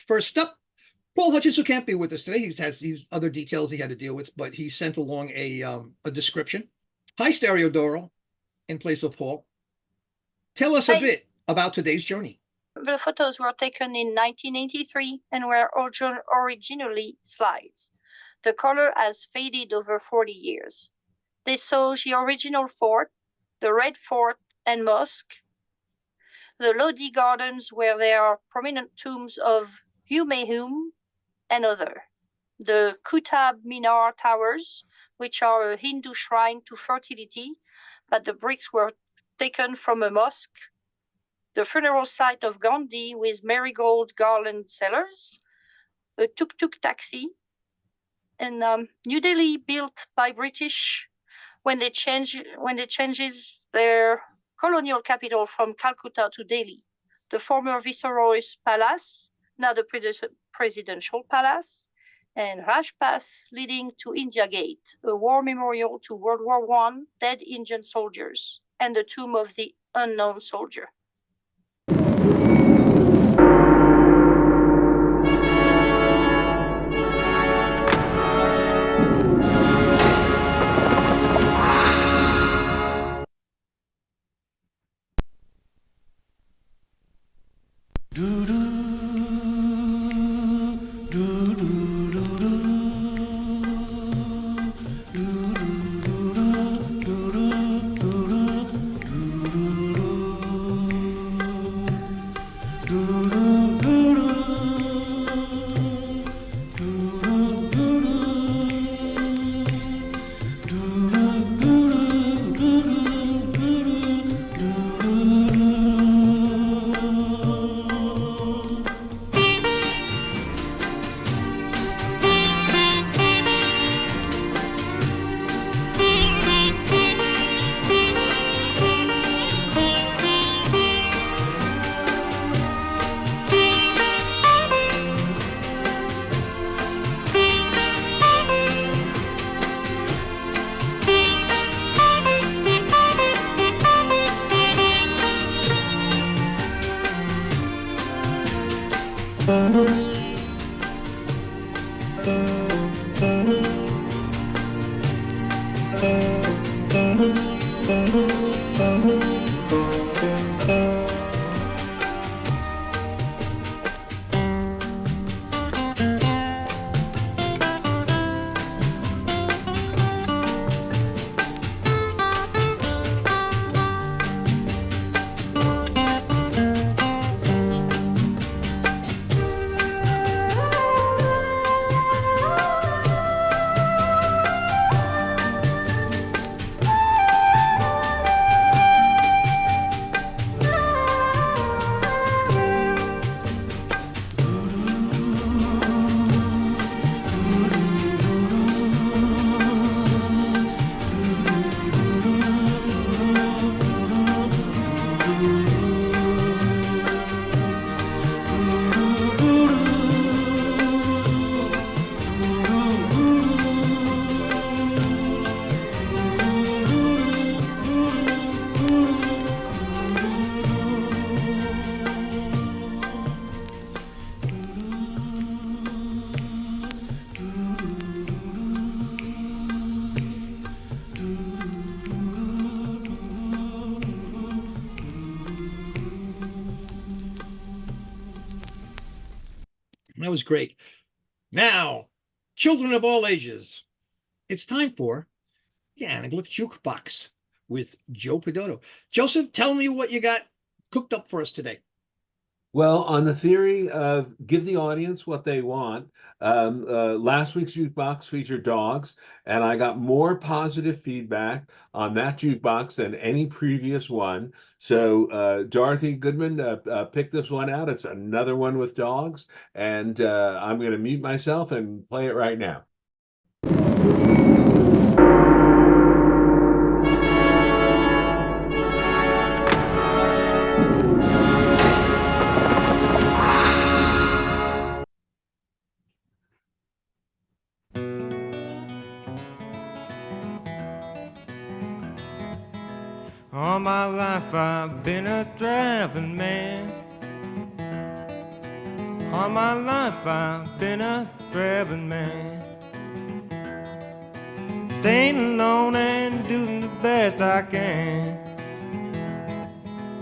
First up, Paul Hutchins, who can't be with us today. He has other details he had to deal with, but he sent along a description. Hi, Stereodoro, in place of Paul. Tell us a bit about today's journey. The photos were taken in 1983 and were originally slides. The color has faded over 40 years. They saw the original fort, the Red Fort and Mosque, the Lodi Gardens where there are prominent tombs of Humayhum and other, the Qutb Minar Towers, which are a Hindu shrine to fertility, but the bricks were taken from a mosque, the funeral site of Gandhi with marigold garland sellers, a tuk-tuk taxi, and New Delhi built by British when they changes their colonial capital from Calcutta to Delhi, the former Viceroy's Palace, now the Presidential Palace, and Rajpath leading to India Gate, a war memorial to World War I dead Indian soldiers, and the tomb of the unknown soldier. That was great. Now, children of all ages, it's time for the Anaglyph Jukebox with Joe Pedotto. Joseph, tell me what you got cooked up for us today. Well, on the theory of give the audience what they want, last week's jukebox featured dogs, and I got more positive feedback on that jukebox than any previous one. So Dorothy Goodman picked this one out. It's another one with dogs, and I'm going to mute myself and play it right now. All my life I've been a traveling man. All my life I've been a traveling man, staying alone and doing the best I can.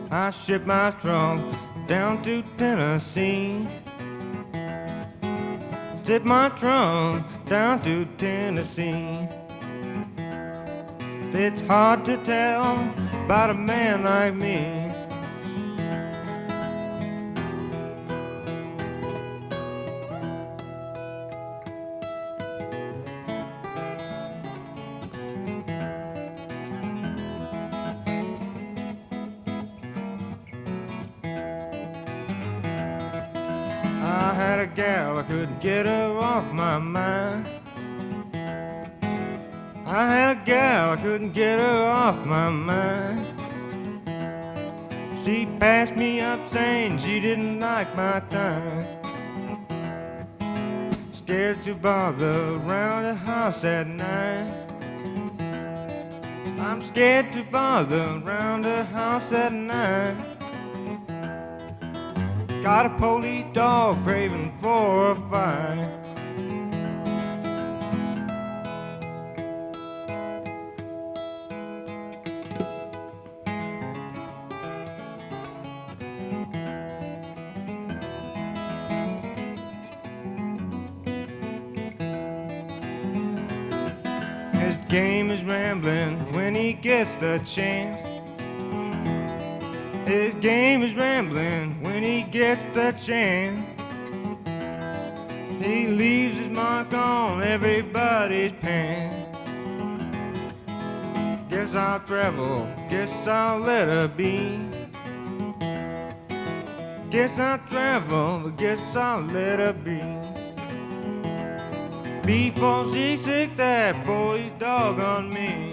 I ship my trunk down to Tennessee, ship my trunk down to Tennessee. It's hard to tell about a man like me. I had a gal, I couldn't get her off my mind. I had a gal, I couldn't get her off my mind. She passed me up saying she didn't like my time. Scared to bother around the house at night. I'm scared to bother around the house at night. Got a police dog craving for a fight. His game is rambling when he gets the chance. His game is rambling when he gets the chance. He leaves his mark on everybody's pants. Guess I'll travel, guess I'll let her be. Guess I'll travel, but guess I'll let her be. Before she sick that boy's dog on me.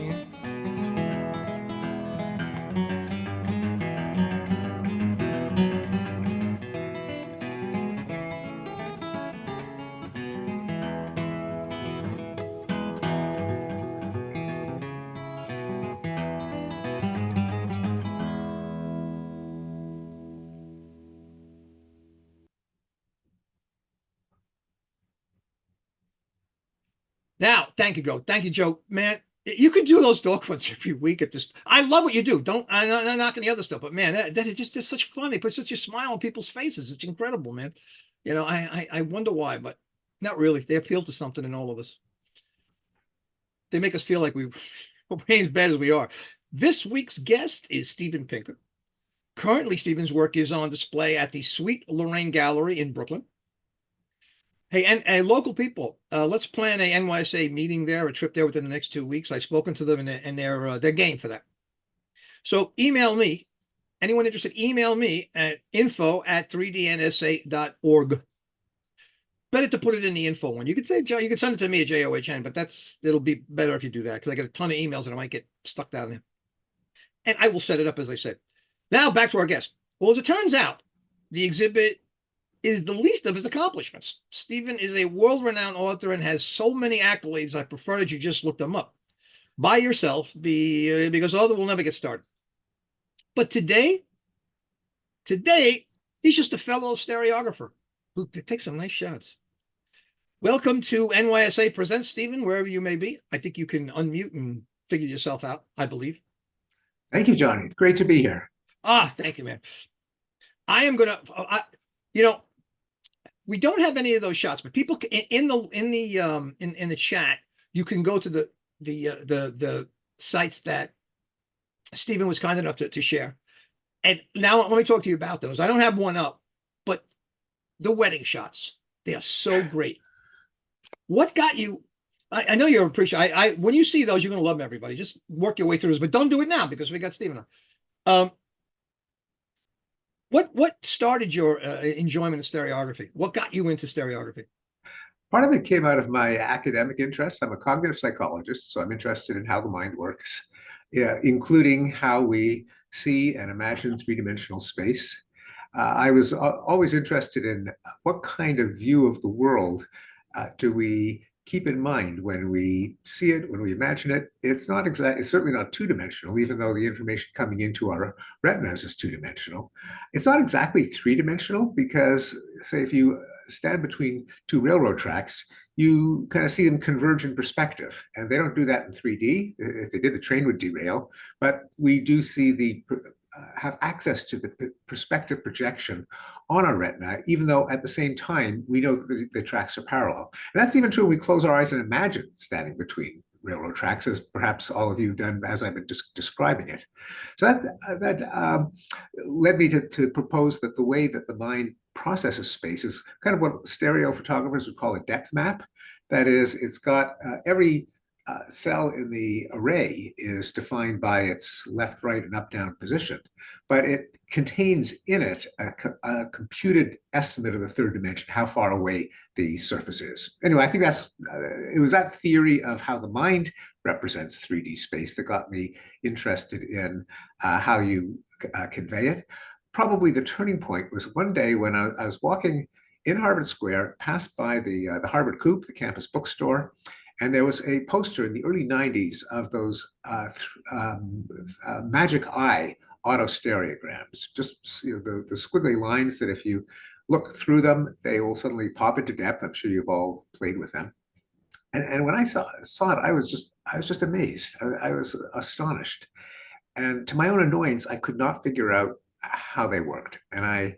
Now, thank you, Joe. Man, you could do those dog ones every week at this. I love what you do. I'm not knocking the other stuff, but man, that is just such fun. They put such a smile on people's faces. It's incredible, man. You know, I wonder why, but not really. They appeal to something in all of us. They make us feel like we're as bad as we are. This week's guest is Steven Pinker. Currently, Steven's work is on display at the Sweet Lorraine Gallery in Brooklyn. Hey, and local people, let's plan a NYSA meeting there, a trip there within the next 2 weeks. I've spoken to them, and they're game for that. So email me, anyone interested, email me at info@3dnsa.org. Better to put it in the info one. You could say, Joe, you can send it to me at JOHN, but it'll be better if you do that because I get a ton of emails and I might get stuck down there. And I will set it up, as I said. Now back to our guest. Well, as it turns out, the exhibit is the least of his accomplishments. Steven is a world-renowned author and has so many accolades, I prefer that you just look them up by yourself because other will never get started. But today, he's just a fellow stereographer who takes some nice shots. Welcome to NYSA Presents, Steven, wherever you may be. I think you can unmute and figure yourself out, I believe. Thank you, Johnny. It's great to be here. Thank you, man. I am going to, we don't have any of those shots, but people in the chat, you can go to the sites that Steven was kind enough to share. And now let me talk to you about those. I don't have one up, but the wedding shots, they are so great. What got you? I know you're appreciative. When you see those, you're going to love them, everybody. Just work your way through this, but don't do it now because we got Steven on. What started your enjoyment of stereography? What got you into stereography? Part of it came out of my academic interest. I'm a cognitive psychologist, so I'm interested in how the mind works, including how we see and imagine three-dimensional space. I was always interested in what kind of view of the world do we keep in mind when we see it, when we imagine it, it's not exactly, it's certainly not two-dimensional, even though the information coming into our retinas is two-dimensional. It's not exactly three-dimensional because, say, if you stand between two railroad tracks, you kind of see them converge in perspective, and they don't do that in 3D. If they did, the train would derail, but we do see the have access to the perspective projection on our retina, even though at the same time we know that the tracks are parallel. And that's even true when we close our eyes and imagine standing between railroad tracks, as perhaps all of you have done as I've been describing it. So that led me to propose that the way that the mind processes space is kind of what stereo photographers would call a depth map. That is, it's got every cell in the array is defined by its left, right, and up, down position, but it contains in it a computed estimate of the third dimension, how far away the surface is. Anyway, I think it was that theory of how the mind represents 3D space that got me interested in how you convey it. Probably the turning point was one day when I was walking in Harvard Square, passed by the Harvard Coop, the campus bookstore, and there was a poster in the early 90s of those magic eye autostereograms, just the squiggly lines that if you look through them, they will suddenly pop into depth. I'm sure you've all played with them. And when I saw it, I was just amazed. I was astonished. And to my own annoyance, I could not figure out how they worked. And I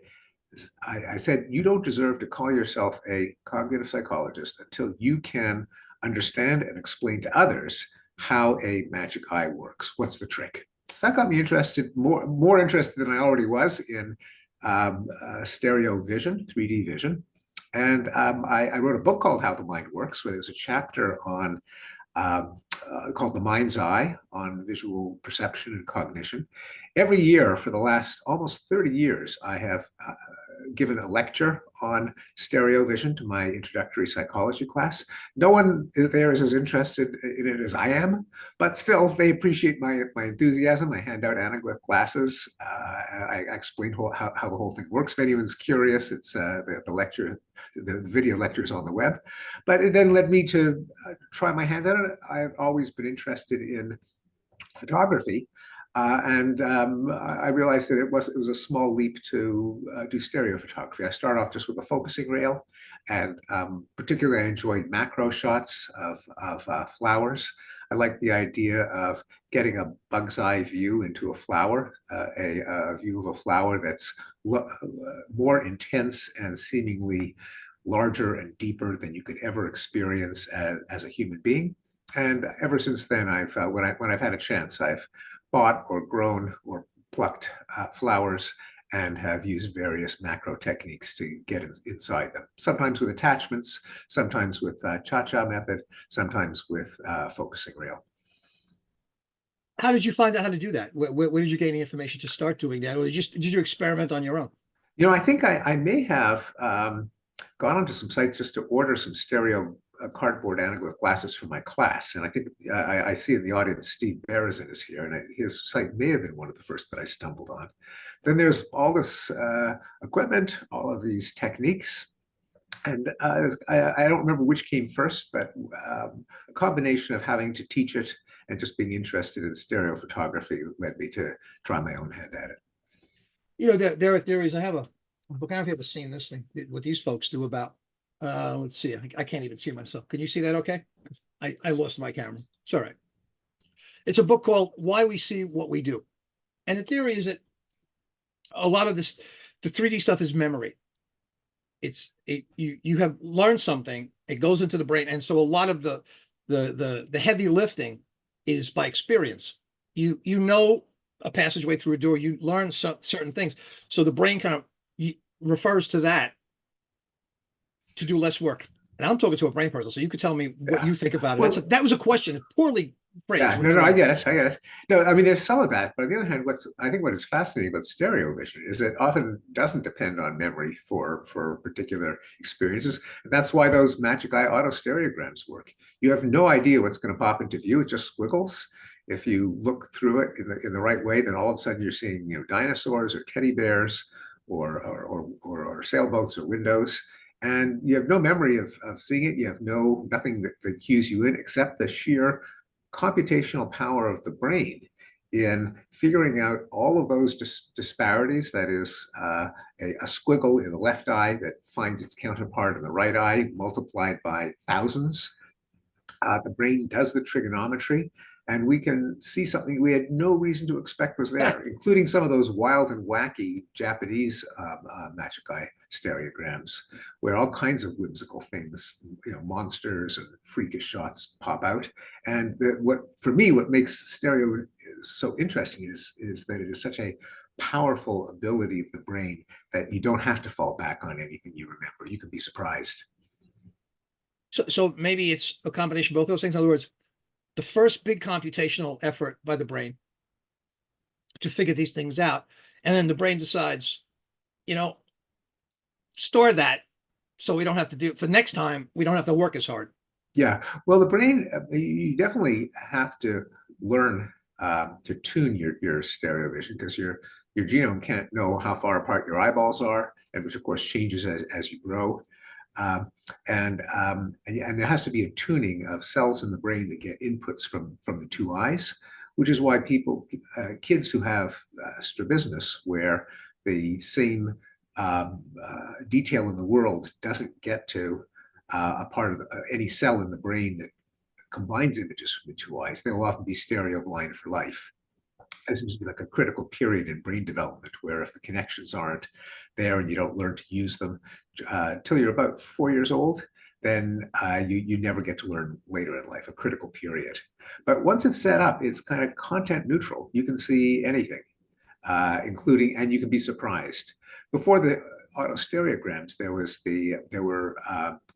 said, you don't deserve to call yourself a cognitive psychologist until you can understand and explain to others how a magic eye works. What's the trick? So that got me interested, more interested than I already was in stereo vision, 3D vision. And I wrote a book called How the Mind Works, where there's a chapter on called The Mind's Eye on visual perception and cognition. Every year for the last almost 30 years, I have given a lecture on stereo vision to my introductory psychology class. No one there is as interested in it as I am, but still they appreciate my enthusiasm. I hand out Anaglyph glasses. I explain how the whole thing works. If anyone's curious, it's the lecture, the video lecture is on the web. But it then led me to try my hand at it. I've always been interested in photography. I realized that it was a small leap to do stereo photography. I started off just with a focusing rail, and particularly I enjoyed macro shots of flowers. I like the idea of getting a bug's eye view into a flower, a view of a flower that's more intense and seemingly larger and deeper than you could ever experience as a human being. And ever since then, when I've had a chance, I've bought or grown or plucked flowers and have used various macro techniques to get inside them. Sometimes with attachments, sometimes with cha-cha method, sometimes with focusing rail. How did you find out how to do that? Where did you gain the information to start doing that, or did you experiment on your own? You know, I think I may have gone onto some sites just to order some stereo cardboard Anaglyph glasses for my class. And I think I see in the audience, Steve Berezin is here, and his site may have been one of the first that I stumbled on. Then there's all this equipment, all of these techniques. And I don't remember which came first, but a combination of having to teach it and just being interested in stereo photography led me to try my own hand at it. You know, there are theories. I have a book. I don't know if you ever seen this thing, what these folks do about, let's see, I can't even see myself. Can you see that okay? I lost my camera. It's all right. It's a book called Why We See What We Do. And the theory is that a lot of this, the 3D stuff is memory. You have learned something, it goes into the brain. And so a lot of the heavy lifting is by experience. You know a passageway through a door, you learn certain things. So the brain kind of refers to that to do less work. And I'm talking to a brain person, so you could tell me what you think about it. Well, that was a question, poorly phrased. Yeah, no, I get it. No, I mean, there's some of that, but on the other hand, I think what is fascinating about stereo vision is it often doesn't depend on memory for particular experiences. And that's why those magic eye autostereograms work. You have no idea what's going to pop into view. It just squiggles. If you look through it in the right way, then all of a sudden you're seeing dinosaurs or teddy bears or sailboats or windows. And you have no memory of seeing it. You have nothing that cues you in except the sheer computational power of the brain in figuring out all of those disparities. That is, a squiggle in the left eye that finds its counterpart in the right eye multiplied by thousands. The brain does the trigonometry, and we can see something we had no reason to expect was there, including some of those wild and wacky Japanese magic eye stereograms, where all kinds of whimsical things, monsters and freakish shots pop out. And for me, what makes stereo so interesting is that it is such a powerful ability of the brain that you don't have to fall back on anything you remember. You can be surprised. So maybe it's a combination of both those things. In other words, the first big computational effort by the brain to figure these things out, and then the brain decides, store that so we don't have to do it for next time. We don't have to work as hard. Yeah, well, the brain, you definitely have to learn to tune your stereo vision, because your genome can't know how far apart your eyeballs are, and which of course changes as you grow. And there has to be a tuning of cells in the brain that get inputs from the two eyes, which is why kids who have strabismus, where the same detail in the world doesn't get to a part of any cell in the brain that combines images from the two eyes, they'll often be stereo blind for life. It seems to be like a critical period in brain development, where if the connections aren't there and you don't learn to use them till you're about 4 years old, then you never get to learn later in life, a critical period. But once it's set up, it's kind of content neutral. You can see anything, including, and you can be surprised. Before the autostereograms, there were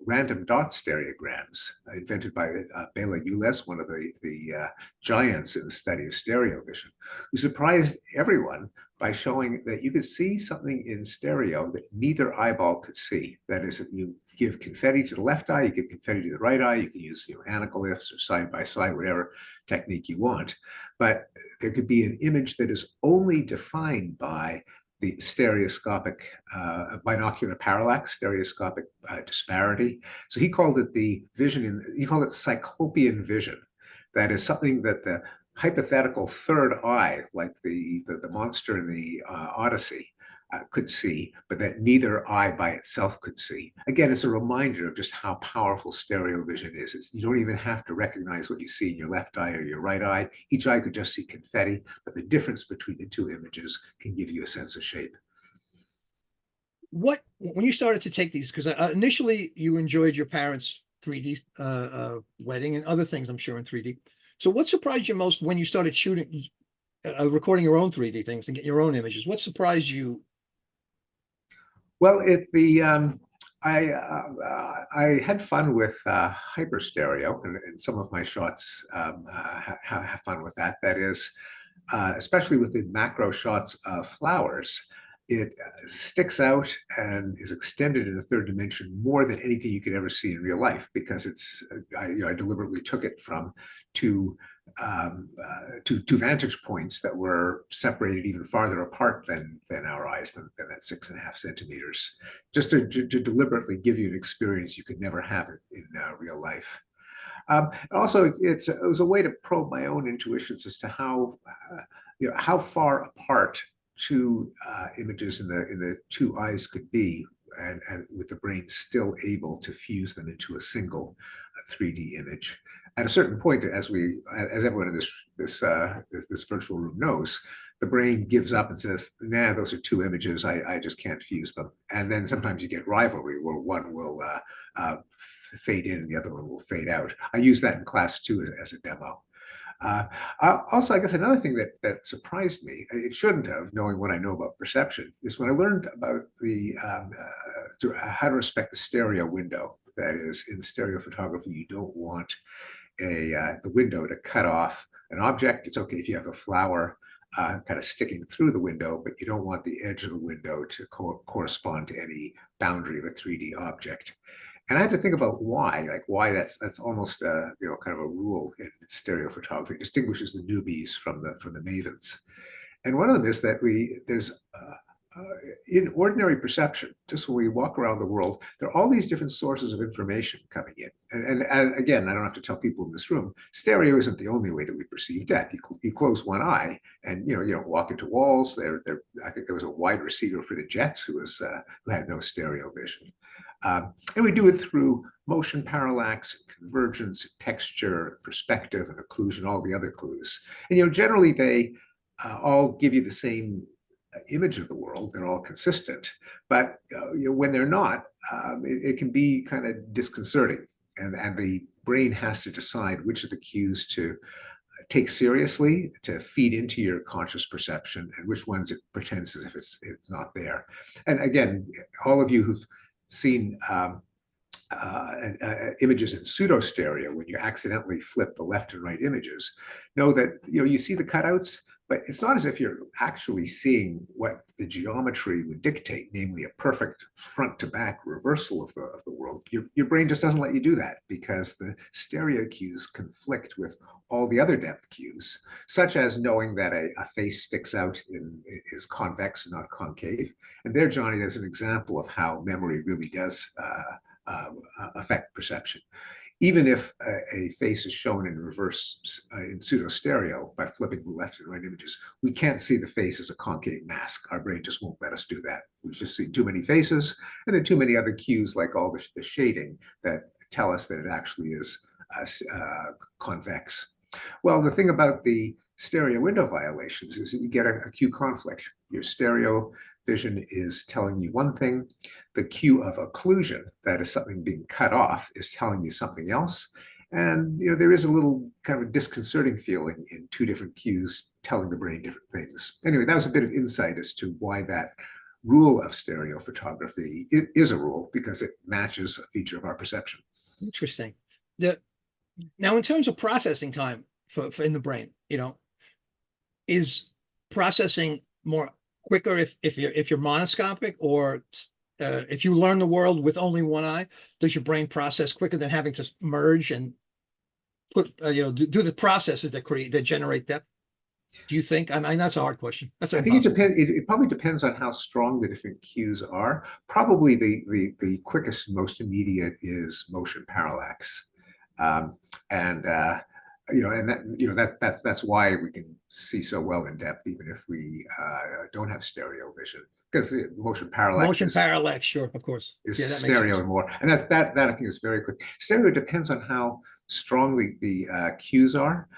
random dot stereograms invented by Bela Ules, one of the giants in the study of stereo vision, who surprised everyone by showing that you could see something in stereo that neither eyeball could see. That is, if you give confetti to the left eye, you give confetti to the right eye, you can use anaglyphs or side by side, whatever technique you want. But there could be an image that is only defined by the stereoscopic binocular parallax, stereoscopic disparity. So he called it he called it cyclopean vision. That is something that the hypothetical third eye, like the monster in the Odyssey, could see, but that neither eye by itself could see. Again, it's a reminder of just how powerful stereo vision is. You don't even have to recognize what you see in your left eye or your right eye. Each eye could just see confetti, but the difference between the two images can give you a sense of shape. When you started to take these, because initially you enjoyed your parents' 3D wedding and other things, I'm sure, in 3D. So what surprised you most when you started shooting, recording your own 3D things and getting your own images? What surprised you? Well, I had fun with hyper stereo, and some of my shots have fun with that. That is, especially with the macro shots of flowers, it sticks out and is extended in the third dimension more than anything you could ever see in real life, because I deliberately took it from two vantage points that were separated even farther apart than our eyes, than that 6.5 centimeters, just to deliberately give you an experience you could never have in real life. Also, it was a way to probe my own intuitions as to how far apart two images in the two eyes could be, and with the brain still able to fuse them into a single 3D image. At a certain point, as everyone in this virtual room knows, the brain gives up and says, "Nah, those are two images. I just can't fuse them." And then sometimes you get rivalry, where one will fade in and the other one will fade out. I use that in class too as a demo. Also, I guess another thing that surprised me, it shouldn't have, knowing what I know about perception, is when I learned about how to respect the stereo window. That is, in stereo photography, you don't want the window to cut off an object. It's okay if you have a flower kind of sticking through the window, but you don't want the edge of the window to correspond to any boundary of a 3D object. And I had to think about why that's almost kind of a rule in stereo photography. It distinguishes the newbies from the mavens. And one of them is that there's in ordinary perception, just when we walk around the world, there are all these different sources of information coming in. And again, I don't have to tell people in this room, stereo isn't the only way that we perceive death. You close one eye and you don't walk into walls. I think there was a wide receiver for the Jets who had no stereo vision. And we do it through motion parallax, convergence, texture, perspective, and occlusion, all the other clues. And generally they all give you the same image of the world. They're all consistent, but when they're not, it can be kind of disconcerting, and the brain has to decide which of the cues to take seriously, to feed into your conscious perception, and which ones it pretends as if it's not there. And again, all of you who've seen images in pseudo stereo, when you accidentally flip the left and right images, know that you see the cutouts, but it's not as if you're actually seeing what the geometry would dictate, namely a perfect front to back reversal of the world. Your brain just doesn't let you do that, because the stereo cues conflict with all the other depth cues, such as knowing that a face sticks out is convex and not concave. And there, Johnny, there's an example of how memory really does affect perception. Even if a face is shown in reverse in pseudo stereo by flipping the left and right images, we can't see the face as a concave mask. Our brain just won't let us do that. We've just seen too many faces, and then too many other cues, like all the shading, that tell us that it actually is convex. Well, the thing about the stereo window violations is that you get a cue conflict. Your stereo vision is telling you one thing. The cue of occlusion, that is something being cut off, is telling you something else. And there is a little kind of a disconcerting feeling in two different cues telling the brain different things. Anyway, that was a bit of insight as to why that rule of stereo photography is a rule, because it matches a feature of our perception. Interesting. Now, in terms of processing time for in the brain, is processing more quicker if you're monoscopic, or if you learn the world with only one eye? Does your brain process quicker than having to merge and put do the processes that generate depth? Do you think? I mean, that's a hard question. I think it depends. It probably depends on how strong the different cues are. Probably the quickest, most immediate is motion parallax, that's why we can see so well in depth, even if we don't have stereo vision, because the motion parallax. Sure, of course, is stereo and more, and that I think is very quick. Stereo depends on how strongly the cues are.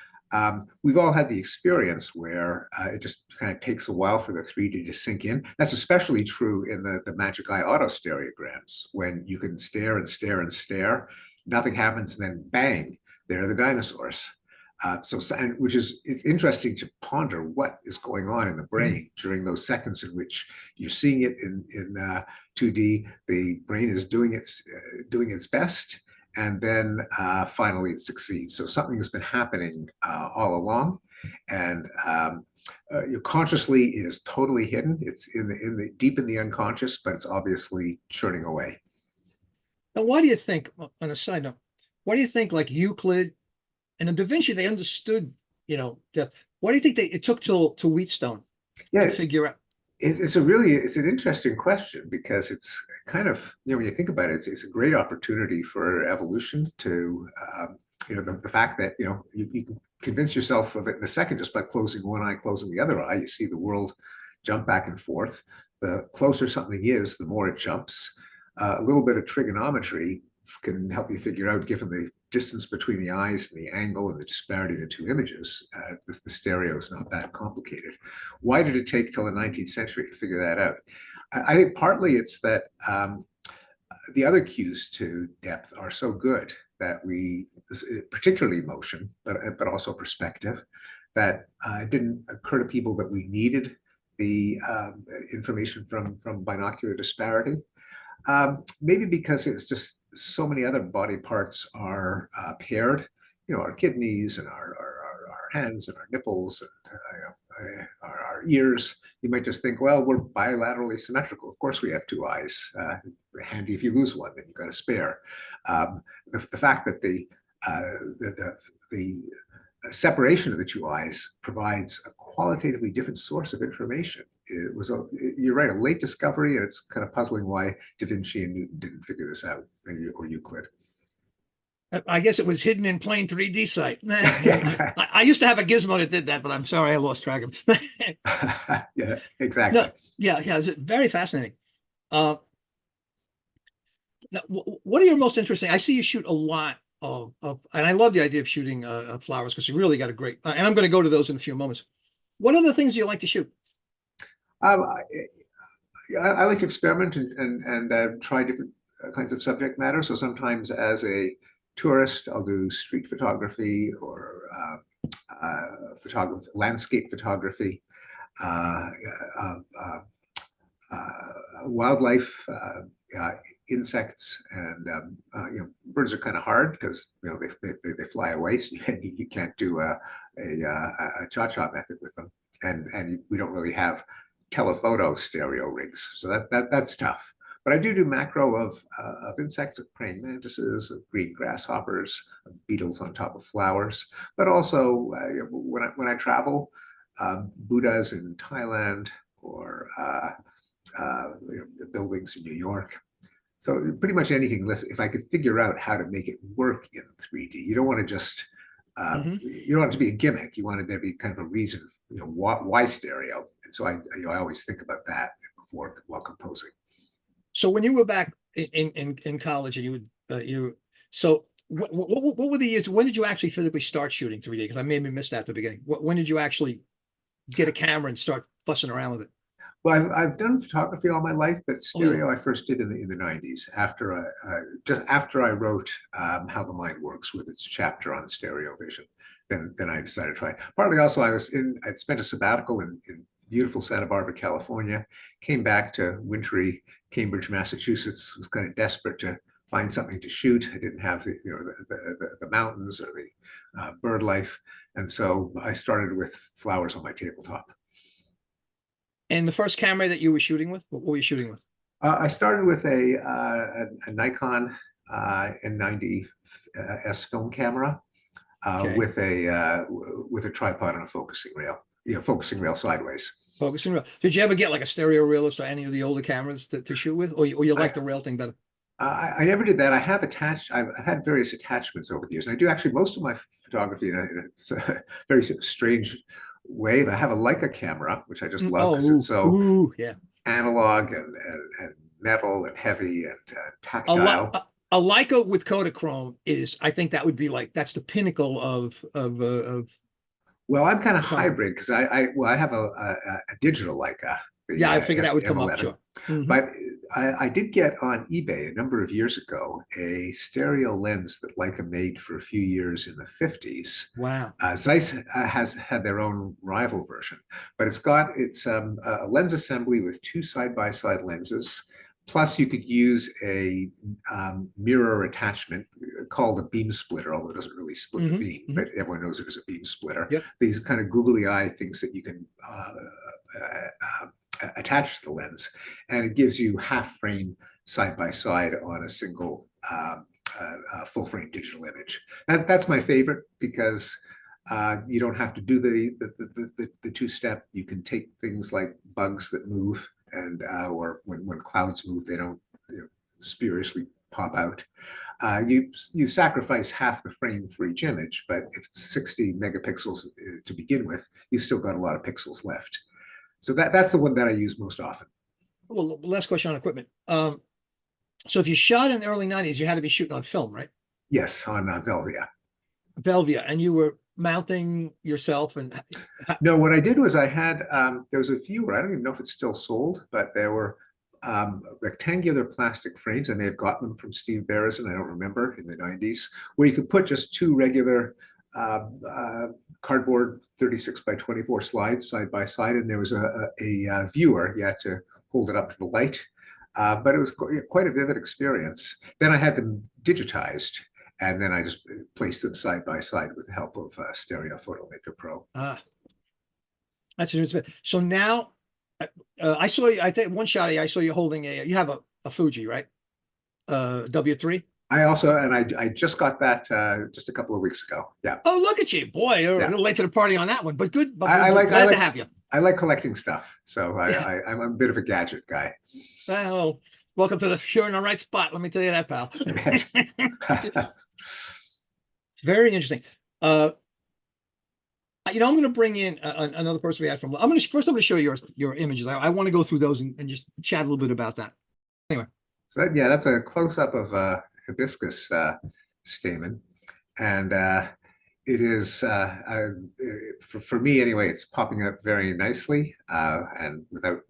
We've all had the experience where it just kind of takes a while for the 3D to sink in. That's especially true in the Magic Eye auto stereograms, when you can stare and stare and stare, nothing happens, and then bang, there are the dinosaurs. It's interesting to ponder what is going on in the brain during those seconds in which you're seeing it in 2D. The brain is doing its best, and then finally it succeeds. So something has been happening all along, and consciously it is totally hidden. It's deep in the unconscious, but it's obviously churning away. Now, why do you think, on a side note, why do you think, like Euclid and in Da Vinci, they understood, depth? Why do you think it took till Wheatstone to figure out? It's an interesting question, because it's kind of, when you think about it, it's a great opportunity for evolution to, the fact that, you can convince yourself of it in a second just by closing one eye, closing the other eye. You see the world jump back and forth. The closer something is, the more it jumps. A little bit of trigonometry can help you figure out, given the distance between the eyes and the angle and the disparity of the two images, the stereo is not that complicated. Why did it take till the 19th century to figure that out? I think partly it's that the other cues to depth are so good that particularly motion, but also perspective, that it didn't occur to people that we needed the information from binocular disparity. Maybe because it's just so many other body parts are paired, our kidneys and our hands and our nipples and our ears. You might just think, well, we're bilaterally symmetrical. Of course we have two eyes. Handy if you lose one, then you've got a spare. The fact that the separation of the two eyes provides a qualitatively different source of information. It was you're right, a late discovery, and it's kind of puzzling why Da Vinci and Newton didn't figure this out, or Euclid. I guess it was hidden in plain 3D sight. Yeah, exactly. I used to have a gizmo that did that, but I'm sorry I lost track of it. Yeah, exactly. No, yeah, it's very fascinating. Now, what are your most interesting? I see you shoot a lot and I love the idea of shooting flowers because you really got a great. And I'm going to go to those in a few moments. What are the things you like to shoot? I like to experiment and try different kinds of subject matter. So sometimes as a tourist, I'll do street photography or landscape photography, wildlife, insects, and birds are kind of hard because they fly away, so you can't do a cha-cha method with them, and we don't really have telephoto stereo rigs, so that's tough. But I do macro of insects, of praying mantises, of green grasshoppers, of beetles on top of flowers. But also when I travel, Buddhas in Thailand or the buildings in New York. So pretty much anything. If I could figure out how to make it work in 3D, you don't want to just you don't want it to be a gimmick. You want it to be kind of a reason, why stereo. And so I always think about that while composing. So when you were back in college and what were the years? When did you actually physically start shooting 3D? Because I maybe missed that at the beginning. When did you actually get a camera and start fussing around with it? Well, I've done photography all my life, but stereo I first did in the 90s just after I wrote How the Mind Works with its chapter on stereo vision. Then I decided to try it. Partly also I'd spent a sabbatical in beautiful Santa Barbara, California, came back to wintry Cambridge, Massachusetts, was kind of desperate to find something to shoot. I didn't have the mountains or the bird life. And so I started with flowers on my tabletop. And the first camera that you were shooting with, what were you shooting with? I started with a Nikon N90 S film camera with a tripod and a focusing rail sideways. Focusing rail. Did you ever get like a stereo realist or any of the older cameras to shoot with, or you like the rail thing better? I never did that. I've had various attachments over the years, and I do actually most of my photography in a very strange way. I have a Leica camera, which I just love because it's so analog and metal and heavy and tactile. A Leica with Kodachrome I think that would be that's the pinnacle of Well, I'm kind of hybrid because I have a digital Leica. I figured that would come up, sure. But I did get on eBay a number of years ago a stereo lens that Leica made for a few years in the 50s. Wow. Zeiss has had their own rival version, but it's a lens assembly with two side-by-side lenses. Plus, you could use a mirror attachment called a beam splitter, although it doesn't really split the beam, but everyone knows it as a beam splitter. Yep. These kind of googly eye things that you can attach to the lens, and it gives you half frame side by side on a single full frame digital image. That's my favorite because you don't have to do the two-step. You can take things like bugs that move or when clouds move, they don't spuriously pop out. You sacrifice half the frame for each image, but if it's 60 megapixels to begin with, you've still got a lot of pixels left. So that's the one that I use most often. Well, last question on equipment. So if you shot in the early 90s, you had to be shooting on film, right? Yes, on Velvia. Velvia, and you were mounting yourself and no, what I did was I had there was a viewer, I don't even know if it's still sold, but there were rectangular plastic frames. I may have gotten them from Steve Berezin, I don't remember, in the 90s, where you could put just two regular cardboard 36 by 24 slides side by side, and there was a viewer. You had to hold it up to the light, but it was quite a vivid experience. Then I had them digitized, and then I just placed them side by side with the help of Stereo Photomaker Pro. That's interesting. So now I saw you, I think one shot I saw you holding you have a Fuji, right? W3? I also, and I just got that just a couple of weeks ago. Yeah. Oh, look at you, boy! You're a Yeah. little late to the party on that one, but good. But I we're like glad I to like have you. I like collecting stuff, so Yeah. I'm a bit of a gadget guy. Well, welcome to the You're in the right spot. Let me tell you that, pal. Very interesting. You know, I'm going to bring in another person we had from. I'm going to show you your images. I want to go through those and just chat a little bit about that. Anyway. So yeah, that's a close up of hibiscus stamen, and it is for me anyway. It's popping up very nicely and without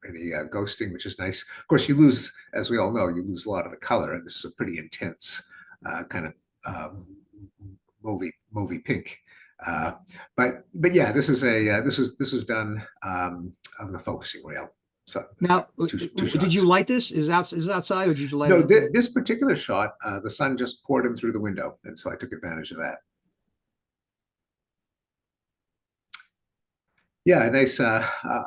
any ghosting, which is nice. Of course, you lose, as we all know, you lose a lot of the color, and this is a pretty intense kind of mauvey pink. But yeah, this is a this was done on the focusing rail. So now, two did you light this? Is it outside, or did you light no, it? this particular shot, the sun just poured in through the window, and so I took advantage of that. Yeah, a nice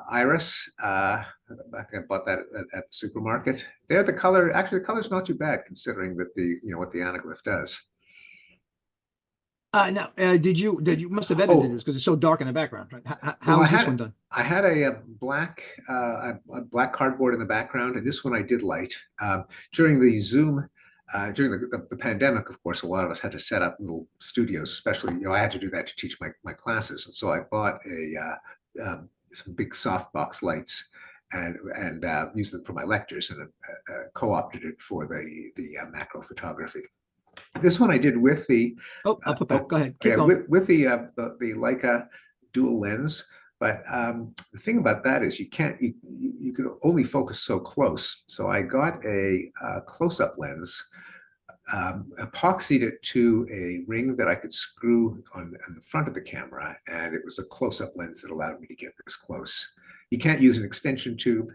iris. I think I bought that at the supermarket. There, the color, actually, the color's not too bad considering that what the Anaglyph does. Now, did you must have edited this because it's so dark in the background, right? How is this one done? I had a black cardboard in the background, and this one I did light. During the Zoom, during the pandemic, of course, a lot of us had to set up little studios, especially, I had to do that to teach my classes. And so I bought some big softbox lights and used them for my lectures, and co-opted it for the macro photography. This one I did with the I'll put back. Go ahead. Keep yeah, going. with the Leica dual lens. But the thing about that is you can't you can only focus so close. So I got a close-up lens, epoxied it to a ring that I could screw on the front of the camera, and it was a close-up lens that allowed me to get this close. You can't use an extension tube.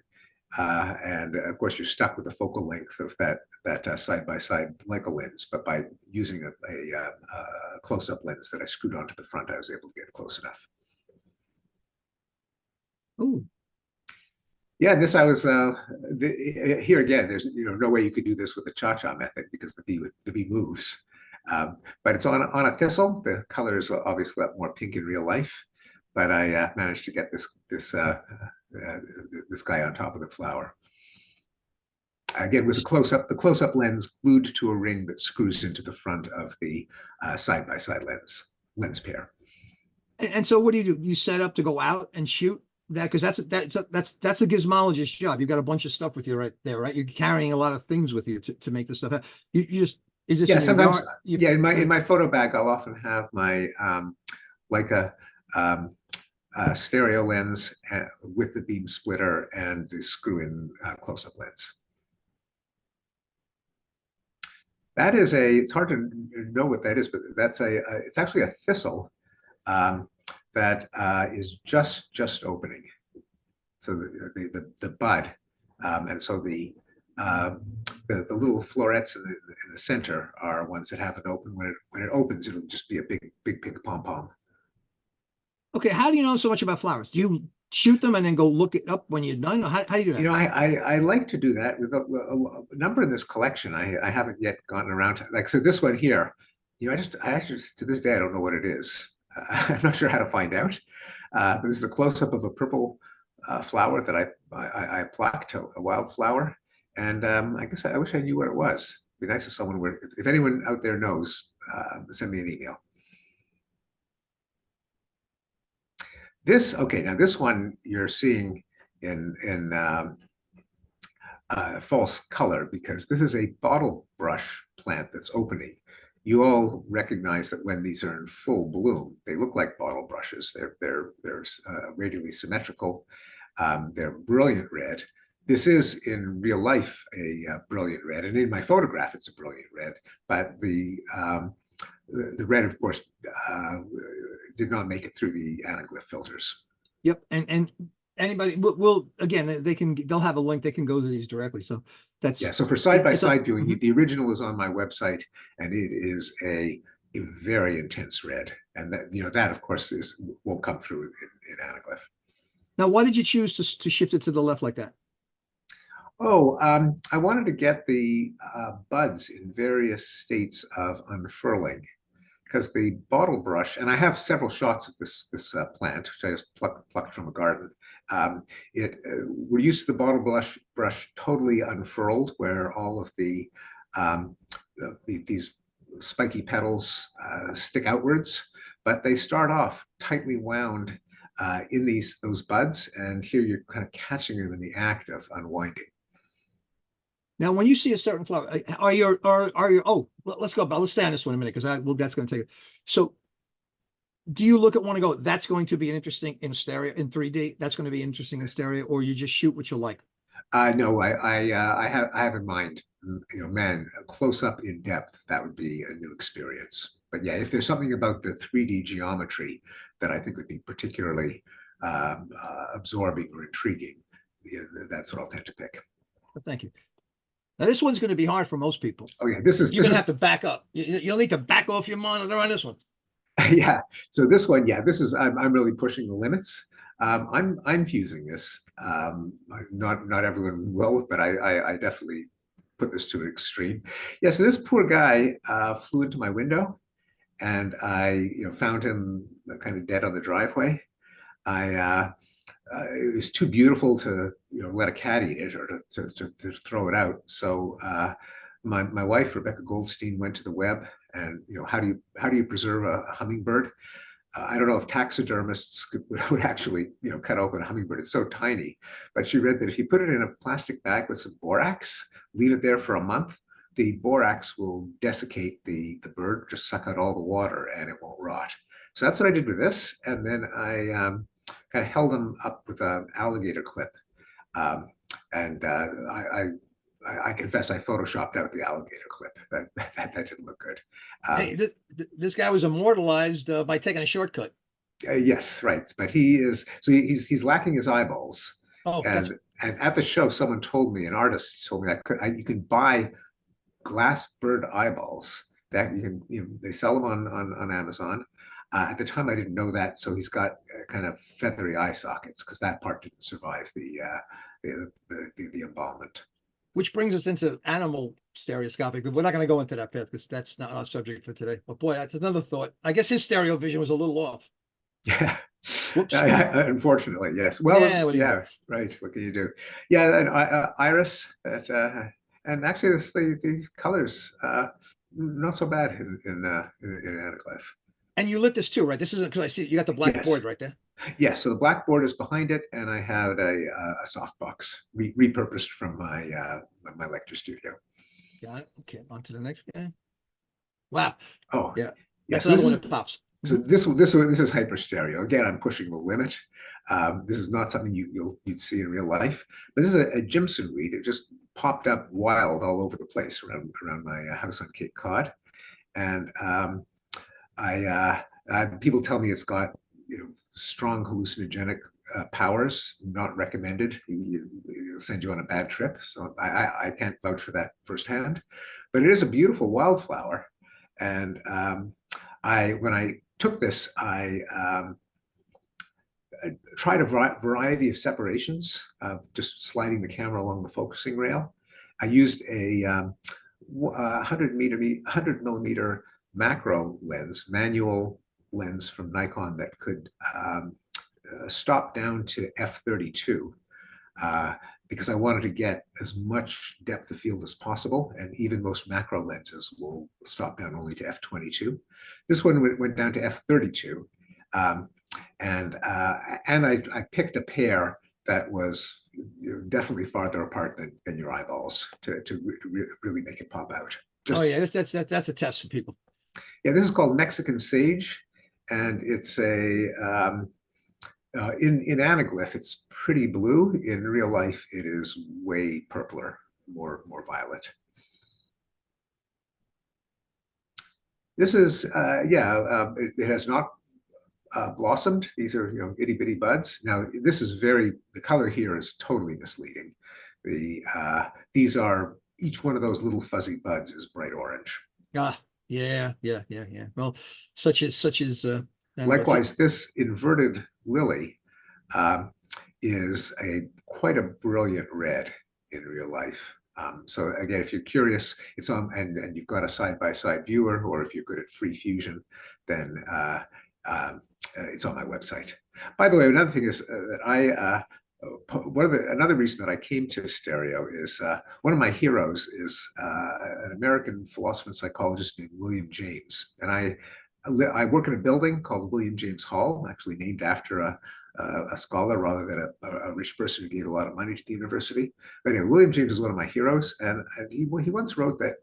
And of course, you're stuck with the focal length of that side-by-side Leica lens. But by using a close-up lens that I screwed onto the front, I was able to get close enough. Oh, yeah. This I was here again. There's no way you could do this with the cha-cha method because the bee moves. But it's on a thistle. The color is obviously a lot more pink in real life. But I managed to get this guy on top of the flower. Again, with the close-up lens glued to a ring that screws into the front of the side-by-side lens pair. And so what do? You set up to go out and shoot that? Because that's a gizmologist's job. You've got a bunch of stuff with you right there, right? You're carrying a lot of things with you to make this stuff happen. You just is this sometimes in my photo bag I'll often have my Leica stereo lens with the beam splitter and the screw-in close-up lens. That is it's hard to know what that is, but that's it's actually a thistle that is just opening. So the bud, and so the little florets in the center are ones that haven't opened. When it opens, it'll just be a big pink pom-pom. Okay, how do you know so much about flowers? Do you shoot them and then go look it up when you're done? Or how do you do that? I like to do that with a number in this collection. I haven't yet gotten around to, like, so this one here, I actually to this day I don't know what it is. I'm not sure how to find out. But this is a close-up of a purple flower that I plucked, a wildflower, and I guess I wish I knew what it was. It'd be nice if someone were, if anyone out there knows, send me an email. Now this one you're seeing in false color because this is a bottle brush plant that's opening. You all recognize that when these are in full bloom, they look like bottle brushes. They're radially symmetrical. They're brilliant red. This is in real life a brilliant red, and in my photograph it's a brilliant red. But the red, of course, did not make it through the Anaglyph filters. Yep, and anybody will again they'll have a link, they can go to these directly. So that's so for side-by-side viewing, the original is on my website, and it is a very intense red, and that of course won't come through in Anaglyph. Now, why did you choose to shift it to the left like that? Oh, I wanted to get the buds in various states of unfurling because the bottle brush, and I have several shots of this plant, which I just plucked from a garden. We're used to the bottle brush totally unfurled, where all of these spiky petals stick outwards, but they start off tightly wound in those buds, and here you're kind of catching them in the act of unwinding. Now, when you see a certain flower, are your oh, let's go back. Let's stay on this one a minute because that's going to take it. So, do you look at one and go, that's going to be an interesting in stereo in 3D? That's going to be interesting in stereo, or you just shoot what you like? No, I have in mind, man, close up in depth, that would be a new experience. But yeah, if there's something about the 3D geometry that I think would be particularly absorbing or intriguing, that's what I'll tend to pick. Well, thank you. Now, this one's going to be hard for most people. Oh yeah, You're going to have to back up. You'll need to back off your monitor on this one. Yeah. So this one, yeah, I'm really pushing the limits. I'm fusing this. Not everyone will, but I definitely put this to an extreme. Yeah. So this poor guy flew into my window, and I found him kind of dead on the driveway. It was too beautiful to let a cat eat it or to throw it out. So my wife Rebecca Goldstein went to the web and how do you preserve a hummingbird? I don't know if taxidermists would actually cut open a hummingbird. It's so tiny, but she read that if you put it in a plastic bag with some borax, leave it there for a month, the borax will desiccate the bird, just suck out all the water, and it won't rot. So that's what I did with this, and then I kind of held them up with an alligator clip, and I confess I photoshopped out the alligator clip. That didn't look good. Hey, this guy was immortalized by taking a shortcut. Yes, right. But he's lacking his eyeballs. Oh, and at the show, someone told me, an artist told me you can buy glass bird eyeballs that they sell them on Amazon. At the time, I didn't know that, so he's got kind of feathery eye sockets because that part didn't survive the embalmment. Which brings us into animal stereoscopic, but we're not going to go into that path because that's not our subject for today. But boy, that's another thought. I guess his stereo vision was a little off. Yeah. Unfortunately, yes. Well, yeah, right. What can you do? Yeah, and iris, and actually, the colors not so bad in Anaglyph. And you lit this too, right? This isn't because I see you got the black board right there. Yes, so the black board is behind it, and I had a softbox repurposed from my lecture studio. Got it. Okay, on to the next guy. Wow. Oh, yeah. That's another one that pops. So this is hyper stereo. Again, I'm pushing the limit. This is not something you'd see in real life. But this is a Jimson weed. It just popped up wild all over the place around my house on Cape Cod, and people tell me it's got strong hallucinogenic powers. Not recommended. It'll send you on a bad trip. So I can't vouch for that firsthand. But it is a beautiful wildflower, and when I took this, I tried a variety of separations, just sliding the camera along the focusing rail. I used a 100 millimeter macro lens, manual lens from Nikon that could stop down to f/32 because I wanted to get as much depth of field as possible, and even most macro lenses will stop down only to f/22. This one went down to f/32, and I picked a pair that was definitely farther apart than your eyeballs to really make it pop out. Oh yeah, that's a test for people. Yeah, this is called Mexican Sage, and it's a in Anaglyph, it's pretty blue. In real life, it is way purpler, more violet. This is it has not blossomed. These are itty bitty buds. Now this is the color here is totally misleading. These are, each one of those little fuzzy buds is bright orange. Yeah. Well, such as likewise, this inverted lily is quite a brilliant red. in real life. So again, if you're curious, it's on, and you've got a side-by-side viewer, or if you're good at free fusion, then it's on my website. By the way, another thing is that another reason that I came to stereo is one of my heroes is an American philosopher and psychologist named William James, and I work in a building called William James Hall, actually named after a scholar rather than a rich person who gave a lot of money to the university. But anyway, William James is one of my heroes, and he once wrote that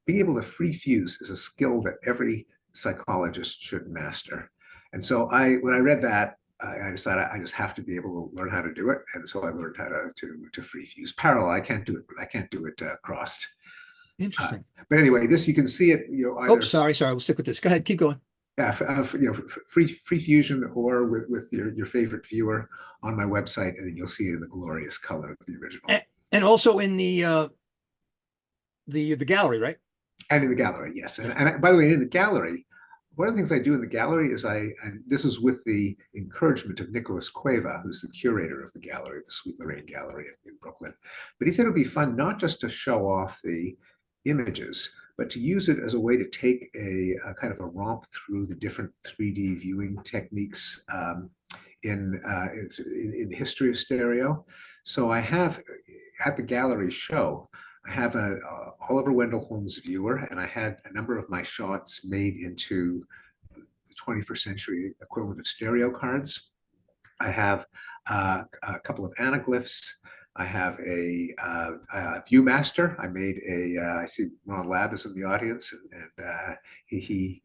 being able to free fuse is a skill that every psychologist should master. And so when I read that, I decided I just have to be able to learn how to do it, and so I learned how to free fuse parallel. I can't do it, but I can't do it crossed. Interesting. But anyway, this you can see it. Either, oh, sorry. We'll stick with this. Go ahead, keep going. Yeah, free fusion or with your favorite viewer on my website, and then you'll see it in the glorious color of the original. And also in the gallery, right? And in the gallery, yes. And by the way, in the gallery, one of the things I do in the gallery is and this is with the encouragement of Nicholas Cueva, who's the curator of the gallery, the Sweet Lorraine Gallery in Brooklyn. But he said it would be fun not just to show off the images, but to use it as a way to take a kind of a romp through the different 3D viewing techniques in the history of stereo. So I have, at the gallery show, I have a Oliver Wendell Holmes viewer, and I had a number of my shots made into the 21st century equivalent of stereo cards. I have a couple of anaglyphs. I have a ViewMaster. I made I see Ron Lab is in the audience, and he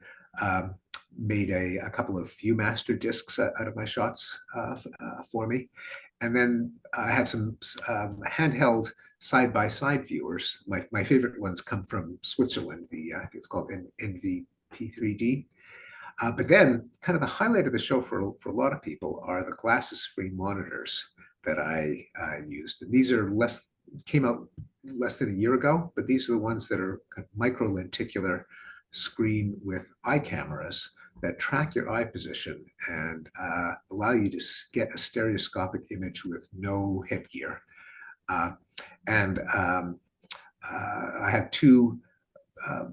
made a couple of ViewMaster discs out of my shots for me. And then I had some handheld side-by-side viewers. My favorite ones come from Switzerland. I think it's called NVP3D. But then kind of the highlight of the show for a lot of people are the glasses-free monitors that I used. And these came out less than a year ago, but these are the ones that are kind of micro-lenticular screen with eye cameras that track your eye position and allow you to get a stereoscopic image with no headgear. And I have two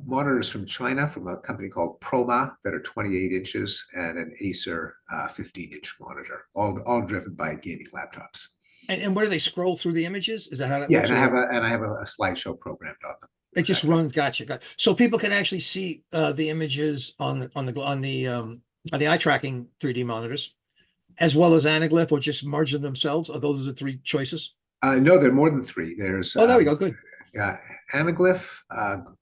monitors from China from a company called Proma that are 28 inches and an Acer 15-inch monitor, all driven by gaming laptops. And what do they scroll through the images? Is that how that Yeah, works? and I have a slideshow programmed on them. It just runs. Gotcha. So people can actually see the images on the eye tracking 3D monitors, as well as Anaglyph, or just merge them themselves. Are those the three choices? No, there are more than three. There's there we go. Good. Anaglyph,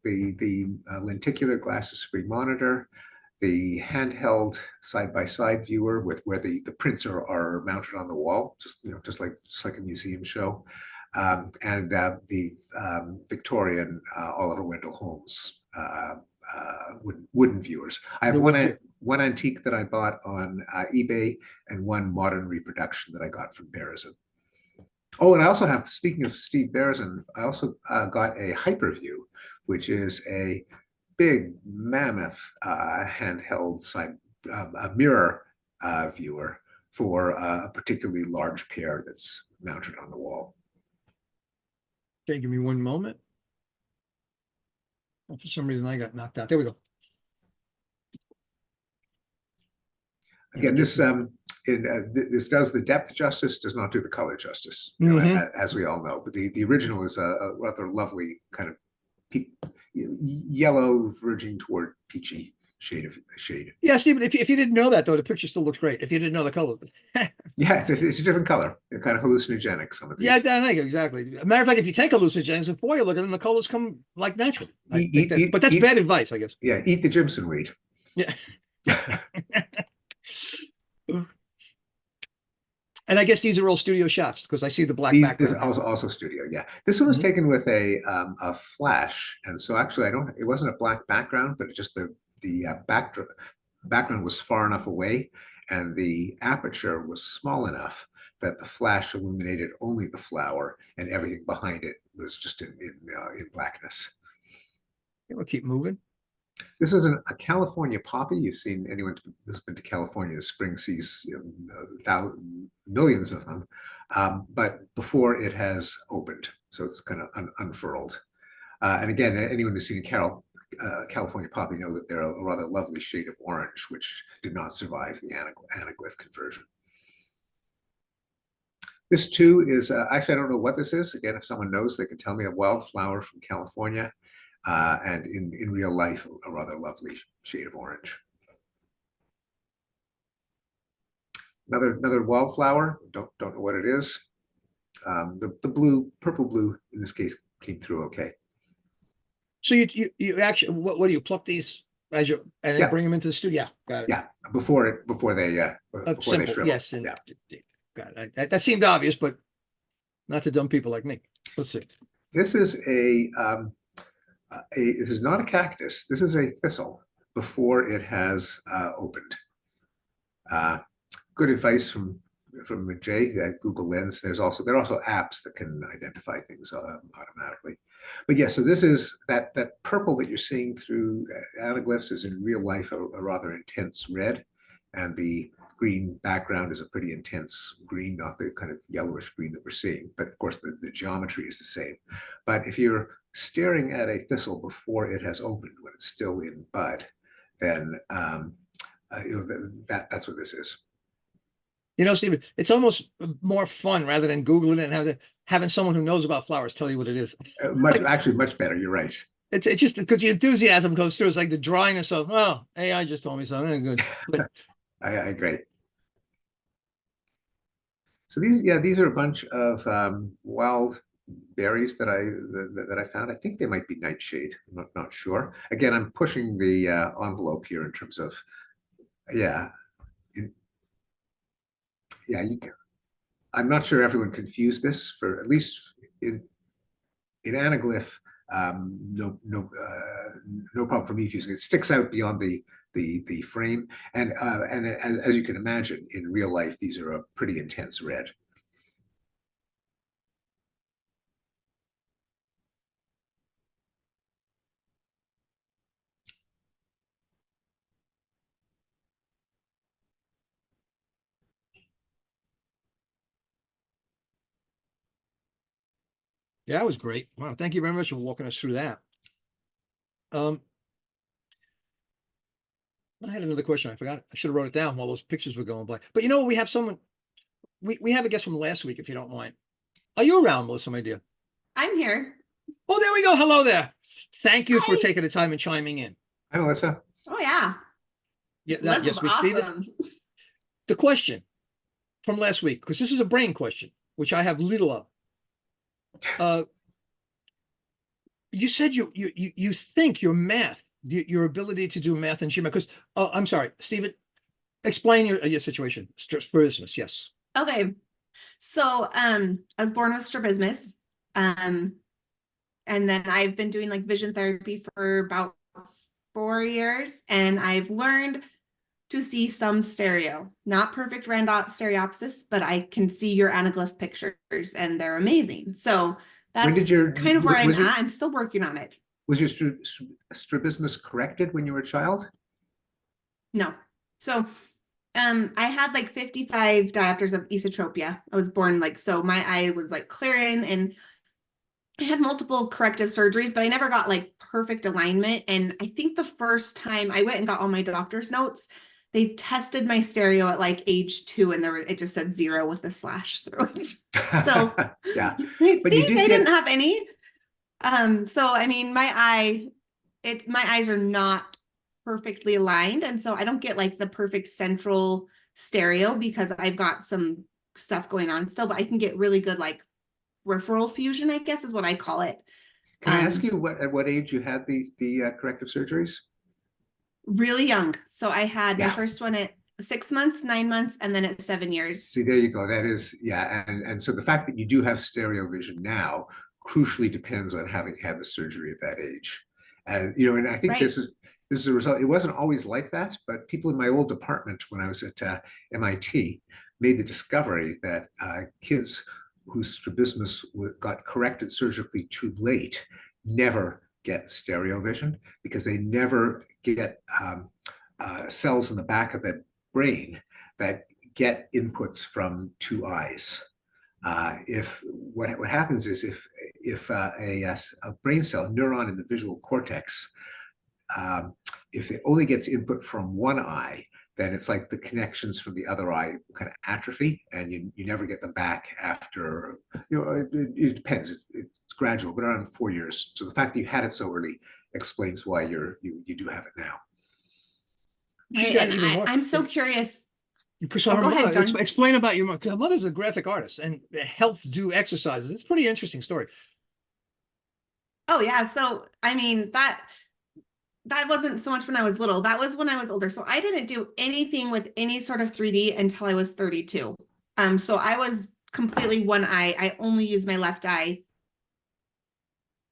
the lenticular glasses-free monitor, the handheld side-by-side viewer where the prints are mounted on the wall, just like a museum show, and the Victorian Oliver Wendell Holmes wooden viewers. I have one antique that I bought on eBay and one modern reproduction that I got from Beresin. Oh, and I also have, speaking of Steve Beresin, I also got a HyperView, which is a big mammoth handheld mirror viewer for a particularly large pair that's mounted on the wall. Okay, give me one moment. Oh, for some reason I got knocked out. There we go. Again, this does the depth justice, does not do the color justice, as we all know. But the original is a rather lovely kind of yellow verging toward peachy shade. Yeah, Stephen, if you didn't know that, though, the picture still looks great. If you didn't know the color. Yeah, it's a different color. They're kind of hallucinogenic, some of these. Yeah, I think exactly. As a matter of fact, if you take hallucinogens before you look at them, the colors come like natural. But that's bad advice, I guess. Yeah, eat the Jimson weed. Yeah. And I guess these are all studio shots because I see the black background. This is also studio, yeah. This one was taken with a flash, and so actually it wasn't a black background, but just the background was far enough away, and the aperture was small enough that the flash illuminated only the flower, and everything behind it was just in blackness. Okay, we'll keep moving. This is a California poppy. You've seen anyone who's been to California, the spring sees millions of them, but before it has opened. So it's kind of unfurled. And again, anyone who's seen a California poppy know that they're a rather lovely shade of orange, which did not survive the anaglyph conversion. This too is, actually, I don't know what this is. Again, if someone knows, they can tell me. A wildflower from California, and in real life, a rather lovely shade of orange. Another wildflower, don't know what it is. The purple blue in this case came through okay. So you actually, what do you pluck these as you and then bring them into the studio? Got it. Yeah, before they shrivel. Yes, and got it. That seemed obvious, but not to dumb people like me. Let's see. This is this is not a cactus. This is a thistle before it has opened. Good advice from Jay, Google Lens. There are also apps that can identify things automatically. But yeah, so this is that purple that you're seeing through anaglyphs is in real life a rather intense red, and the green background is a pretty intense green, not the kind of yellowish green that we're seeing. But of course, the geometry is the same. But if you're staring at a thistle before it has opened, when it's still in bud, then that's what this is. You know, Stephen, it's almost more fun rather than Googling it and having someone who knows about flowers tell you what it is. Actually, much better. You're right. It's just because the enthusiasm goes through. It's like the dryness of, well, AI just told me something good. But I agree. So these are a bunch of wild berries that I found. I think they might be nightshade. I'm not sure. Again, I'm pushing the envelope here in terms of I'm not sure everyone confused this for at least in anaglyph. No problem for me fusing. It sticks out beyond the frame, and as you can imagine, in real life, these are a pretty intense red. yeah, that was great. Wow, thank you very much for walking us through that. I had another question. I forgot it. I should have wrote it down while those pictures were going by. But you know, we have someone. We have a guest from last week, if you don't mind. Are you around, Melissa, my dear? I'm here. Oh, there we go. Hello there. Thank you for Hi. taking the time and chiming in. Hi, Melissa. Oh yeah. Yeah, This yes, is we see awesome. the question from last week, because this is a brain question, which I have little of. You said you think your math, your ability to do math and geometry. Because I'm sorry, Stephen, explain your situation. Strabismus, yes. Okay. So I was born with strabismus. And then I've been doing like vision therapy for about 4 years, and I've learned to see some stereo. Not perfect Randot stereopsis, but I can see your anaglyph pictures and they're amazing. So that's kind of where I'm at. I'm still working on it. Was your strabismus corrected when you were a child? No. So I had like 55 diopters of esotropia. I was born like, so my eye was like clearing, and I had multiple corrective surgeries, but I never got like perfect alignment. And I think the first time I went and got all my doctor's notes, they tested my stereo at like age 2, and it just said 0 with a slash through it. So yeah, but I didn't have any. So I mean, my eyes are not perfectly aligned, and so I don't get like the perfect central stereo because I've got some stuff going on still, but I can get really good like peripheral fusion, I guess is what I call it. Can I ask you at what age you had the corrective surgeries? Really young. So I had my first one at 6 months, 9 months, and then at 7 years. See, there you go. That is, and so the fact that you do have stereo vision now crucially depends on having had the surgery at that age. And and I think this is a result. It wasn't always like that, but people in my old department when I was at MIT made the discovery that kids whose strabismus got corrected surgically too late never get stereo vision because they never get cells in the back of the brain that get inputs from two eyes. If what happens is if a brain cell, neuron in the visual cortex, if it only gets input from one eye, then it's like the connections from the other eye kind of atrophy, and you never get them back after, it depends. It's gradual, but around 4 years. So the fact that you had it so early explains why you do have it now. Right, and I'm so curious. Because go ahead, John. Explain about your mother. Because her mother's a graphic artist and helps do exercises. It's a pretty interesting story. Oh yeah, so I mean that wasn't so much when I was little. That was when I was older. So I didn't do anything with any sort of 3D until I was 32. So I was completely one eye. I only used my left eye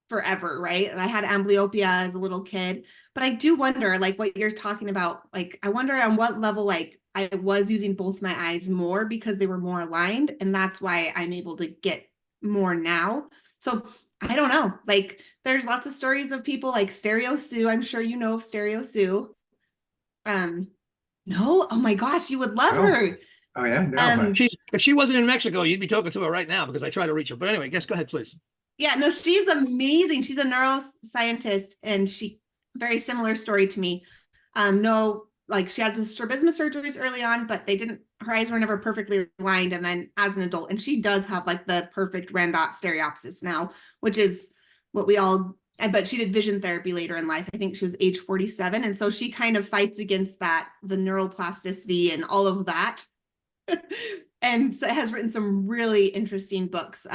forever, right? And I had amblyopia as a little kid. But I do wonder, like what you're talking about, like I wonder on what level, like I was using both my eyes more because they were more aligned. And that's why I'm able to get more now. So I don't know. Like there's lots of stories of people like Stereo Sue. I'm sure you know of Stereo Sue. No, oh my gosh, you would love her. Oh yeah, no. If she wasn't in Mexico, you'd be talking to her right now because I try to reach her. But anyway, go ahead, please. Yeah, no, she's amazing. She's a neuroscientist, and very similar story to me. No, like she had the strabismus surgeries early on, but her eyes were never perfectly aligned. And then as an adult, and she does have like the perfect Randot stereopsis now, which is what we all, but she did vision therapy later in life. I think she was age 47. And so she kind of fights against that, the neuroplasticity and all of that. And so has written some really interesting books.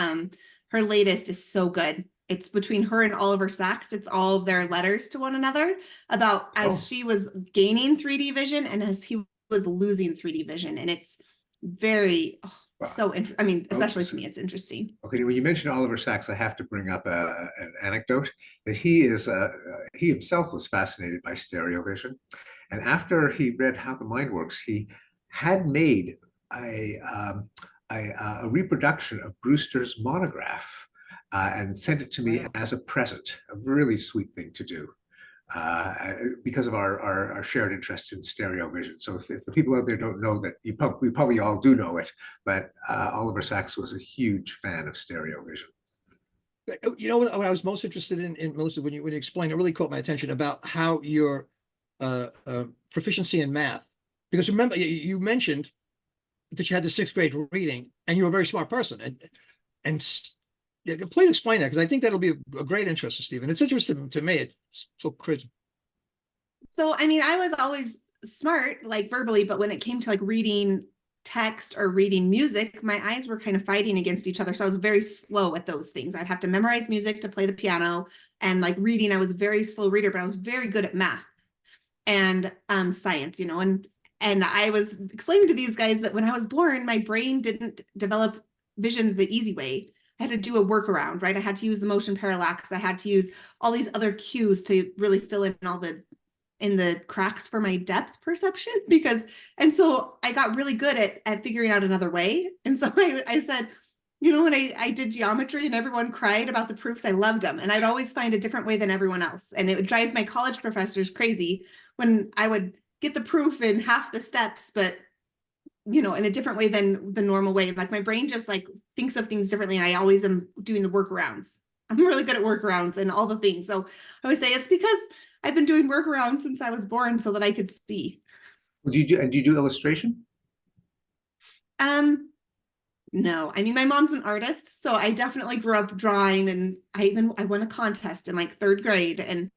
Her latest is so good. It's between her and Oliver Sacks. It's all of their letters to one another about as she was gaining 3D vision and as he was losing 3D vision. And it's very, I mean, especially to me, it's interesting. Okay, when you mention Oliver Sacks, I have to bring up an anecdote that he himself was fascinated by stereo vision. And after he read How the Mind Works, he had made a reproduction of Brewster's monograph and sent it to me as a present, a really sweet thing to do because of our shared interest in stereo vision. So if the people out there don't know that, we probably all do know it, but Oliver Sacks was a huge fan of stereo vision. You know what I was most interested in Melissa, when you explained, it really caught my attention about how your proficiency in math, because remember you mentioned that you had the 6th grade reading and you're a very smart person, and please explain that, because I think that'll be a great interest to Stephen. It's interesting to me. It's so crazy. So I mean, I was always smart, like verbally, but when it came to like reading text or reading music, my eyes were kind of fighting against each other. So I was very slow at those things. I'd have to memorize music to play the piano, and like reading, I was a very slow reader, but I was very good at math and science, and I was explaining to these guys that when I was born, my brain didn't develop vision the easy way. I had to do a workaround, right? I had to use the motion parallax. I had to use all these other cues to really fill in in the cracks for my depth perception, and so I got really good at figuring out another way. And so I said, when I did geometry and everyone cried about the proofs, I loved them. And I'd always find a different way than everyone else. And it would drive my college professors crazy when I would get the proof in half the steps, but in a different way than the normal way. Like my brain just like thinks of things differently. And I always am doing the workarounds. I'm really good at workarounds and all the things. So I always say it's because I've been doing workarounds since I was born so that I could see. Do you do illustration? No, I mean, my mom's an artist, so I definitely grew up drawing, and I won a contest in like 3rd grade. And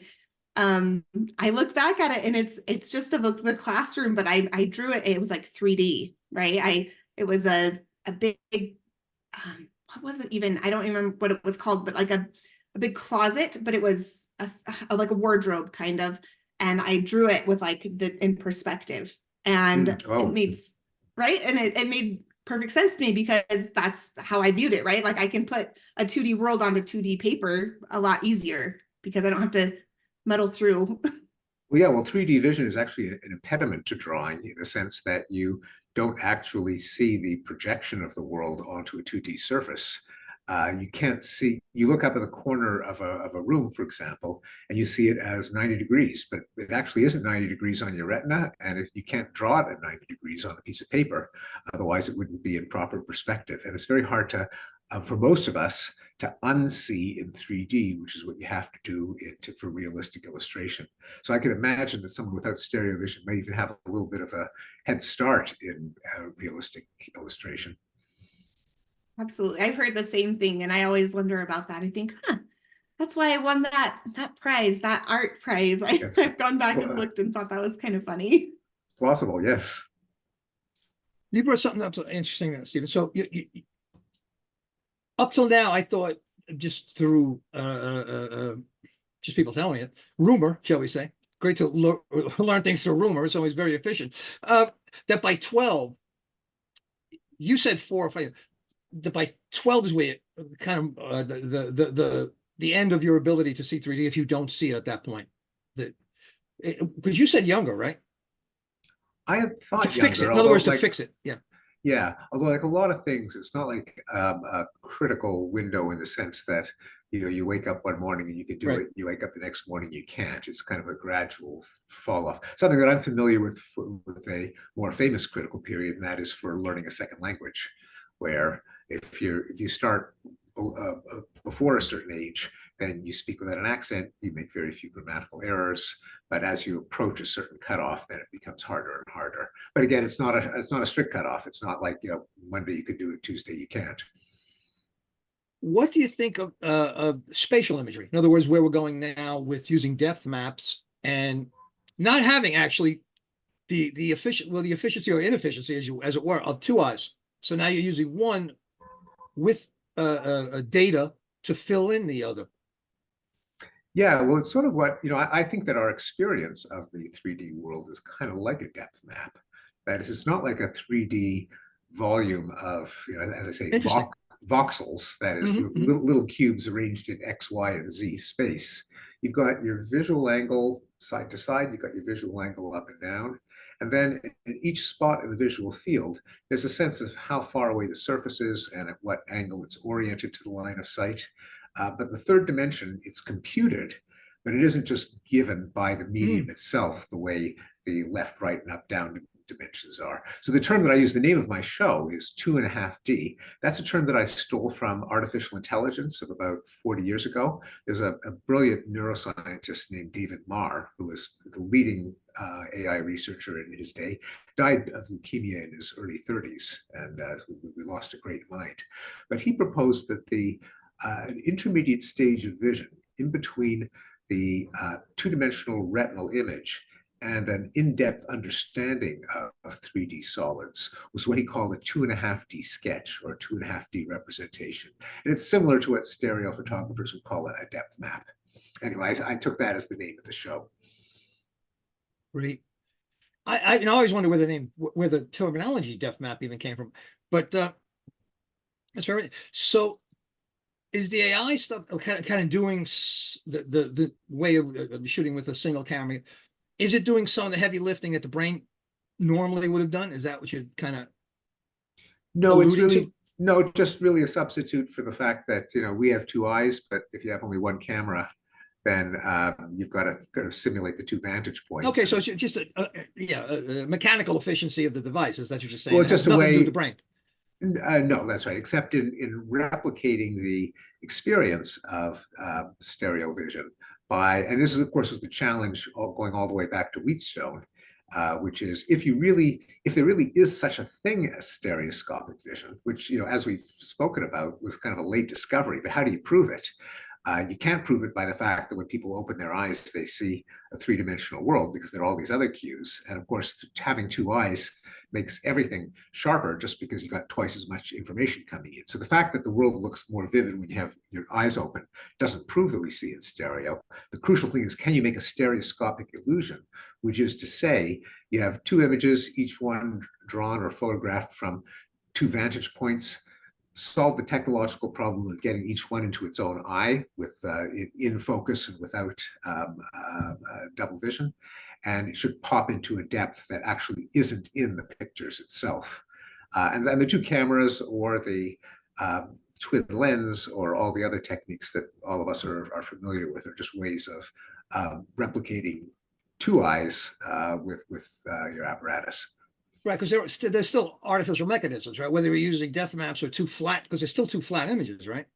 I look back at it and it's just the classroom, but I drew it. It was like 3D, right? It was a big, what was it even? I don't remember what it was called, but like a big closet, but it was like a wardrobe kind of. And I drew it with like in perspective, and it made, right. And it made perfect sense to me because that's how I viewed it, right? Like I can put a 2D world onto 2D paper a lot easier because I don't have to muddle through. Well, yeah, 3D vision is actually an impediment to drawing in the sense that you don't actually see the projection of the world onto a 2D surface. You can't see, you look up at the corner of a room, for example, and you see it as 90 degrees, but it actually isn't 90 degrees on your retina, and you can't draw it at 90 degrees on a piece of paper. Otherwise, it wouldn't be in proper perspective. And it's very hard to, for most of us, to unsee in 3D, which is what you have to do for realistic illustration. So I can imagine that someone without stereo vision might even have a little bit of a head start in realistic illustration. Absolutely. I've heard the same thing, and I always wonder about that. I think, that's why I won that prize, that art prize. I've gone back and looked and thought that was kind of funny. Possible, yes. You brought something up so interesting, Stephen. So up till now, I thought just through just people telling it, rumor, shall we say, great to learn things through rumor. It's always very efficient. That by 12, you said 4 or 5. That by 12 is where kind of the end of your ability to see 3D if you don't see it at that point. Because you said younger, right? I had thought to fix it. In other words, to fix it. Yeah. Yeah, although like a lot of things, it's not like a critical window in the sense that you wake up one morning and you can do it. You wake up the next morning, you can't. It's kind of a gradual fall off. Something that I'm familiar with a more famous critical period, and that is for learning a second language, where if you start before a certain age, then you speak without an accent, you make very few grammatical errors. But as you approach a certain cutoff, then it becomes harder and harder. But again, it's not a strict cutoff. It's not like, Monday you could do it, Tuesday you can't. What do you think of spatial imagery? In other words, where we're going now with using depth maps and not having actually the efficiency or inefficiency, as it were, of 2 eyes. So now you're using one with data to fill in the other. Yeah, well, it's sort of what, I think that our experience of the 3D world is kind of like a depth map. That is, it's not like a 3D volume of, as I say, voxels, that is, little cubes arranged in X, Y, and Z space. You've got your visual angle side to side, you've got your visual angle up and down. And then in each spot in the visual field, there's a sense of how far away the surface is and at what angle it's oriented to the line of sight. But the third dimension, it's computed, but it isn't just given by the medium itself, the way the left, right, and up, down dimensions are. So the term that I use, the name of my show is 2.5D. That's a term that I stole from artificial intelligence of about 40 years ago. There's a brilliant neuroscientist named David Marr, who was the leading AI researcher in his day, died of leukemia in his early 30s, and we lost a great mind. But he proposed that an intermediate stage of vision in between the two-dimensional retinal image and an in-depth understanding of 3D solids was what he called a 2.5D sketch or 2.5D representation. And it's similar to what stereo photographers would call a depth map. Anyway, I took that as the name of the show. Great. I always wonder where the terminology depth map even came from, but that's very so. Is the AI stuff kind of doing the way of shooting with a single camera? Is it doing some of the heavy lifting that the brain normally would have done? Is that what you're kind of? No, it's really just really a substitute for the fact that we have 2 eyes, but if you have only one camera, then you've got to simulate the 2 vantage points. Okay, so it's just a mechanical efficiency of the device. Is that what you're saying? Well, just a way. To do with the brain. No, that's right. Except in replicating the experience of stereo vision and this is, of course, was the challenge going all the way back to Wheatstone, which is if there really is such a thing as stereoscopic vision, which, as we've spoken about, was kind of a late discovery, but how do you prove it? You can't prove it by the fact that when people open their eyes, they see a 3-dimensional world because there are all these other cues. And of course, having 2 eyes makes everything sharper just because you've got twice as much information coming in. So the fact that the world looks more vivid when you have your eyes open doesn't prove that we see in stereo. The crucial thing is, can you make a stereoscopic illusion, which is to say you have 2 images, each one drawn or photographed from 2 vantage points, solve the technological problem of getting each one into its own eye with in focus and without double vision, and it should pop into a depth that actually isn't in the pictures itself. And the 2 cameras or the twin lens or all the other techniques that all of us are familiar with are just ways of replicating two eyes with your apparatus. Right, because there's still artificial mechanisms, right? Whether you're using depth maps or too flat, because there's still two flat images, right?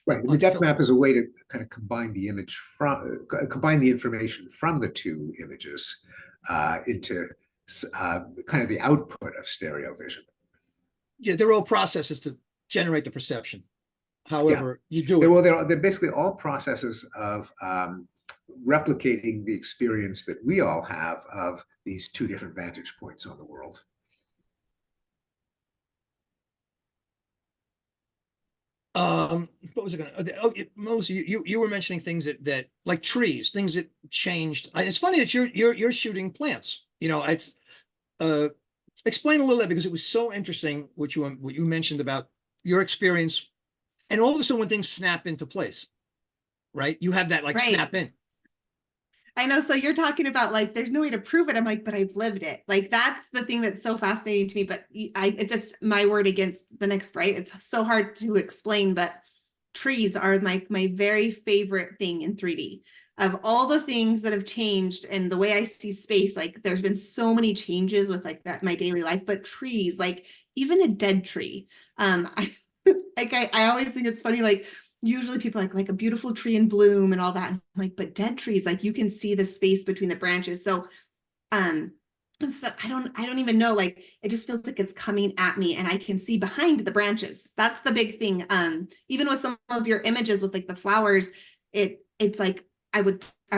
Right. The On depth film. map is a way to kind of combine the image from combine the information from the two images into kind of the output of stereo vision. Yeah, they're all processes to generate the perception. However, you do it. Well, they're basically all processes of replicating the experience that we all have of these two different vantage points on the world. What was it going to? Oh, Mosey, you were mentioning things that like trees, things that changed. It's funny that you're shooting plants. You know, it's explain a little bit, because it was so interesting what you mentioned about your experience, and all of a sudden when things snap into place, right? You have that like Right. snap in. I know. So you're talking about like, there's no way to prove it. I'm like, but I've lived it. Like, that's the thing that's so fascinating to me. But it's just my word against the next, right? It's so hard to explain, but trees are my very favorite thing in 3D. Of all the things that have changed and the way I see space, like there's been so many changes with like that, my daily life, but trees, like even a dead tree. I always think it's funny, like, usually people like a beautiful tree in bloom and all that. I'm like, but dead trees, like you can see the space between the branches. So I don't even know, like it just feels like it's coming at me and I can see behind the branches. That's the big thing. Even with some of your images with like the flowers, it's like I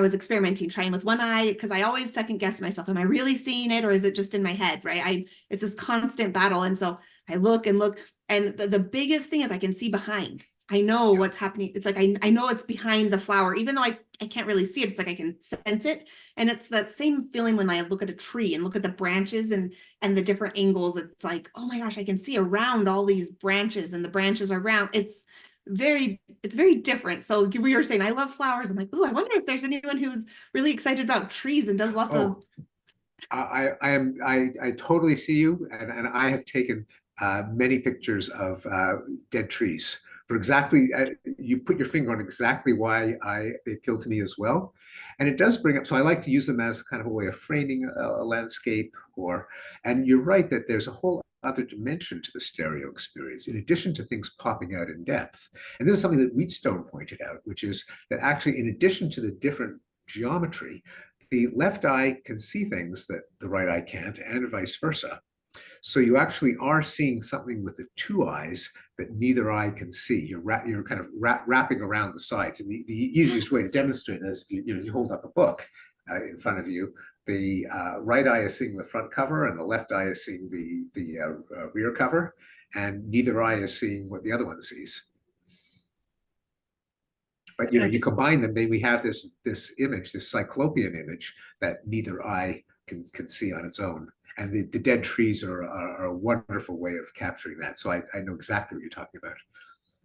was experimenting, trying with one eye, because I always second guess myself. Am I really seeing it, or is it just in my head? Right. It's this constant battle. And so I look and look, and the biggest thing is I can see behind. I know what's happening. It's like, I know it's behind the flower, even though I can't really see it. It's like I can sense it. And it's that same feeling when I look at a tree and look at the branches and the different angles. It's like, oh my gosh, I can see around all these branches, and the branches are round. It's very different. So we were saying, I love flowers. I'm like, oh, I wonder if there's anyone who's really excited about trees and does lots of. I totally see you. And I have taken many pictures of dead trees. For exactly, you put your finger on exactly why they appeal to me as well. And it does bring up, so I like to use them as kind of a way of framing a landscape, and you're right that there's a whole other dimension to the stereo experience, in addition to things popping out in depth. And this is something that Wheatstone pointed out, which is that actually, in addition to the different geometry, the left eye can see things that the right eye can't, and vice versa. So you actually are seeing something with the two eyes that neither eye can see. You're kind of wrapping around the sides. And the easiest way to demonstrate this, you hold up a book in front of you. The right eye is seeing the front cover, and the left eye is seeing the rear cover, and neither eye is seeing what the other one sees. But you combine them, then we have this image, this cyclopean image that neither eye can see on its own. And the dead trees are a wonderful way of capturing that. So I know exactly what you're talking about.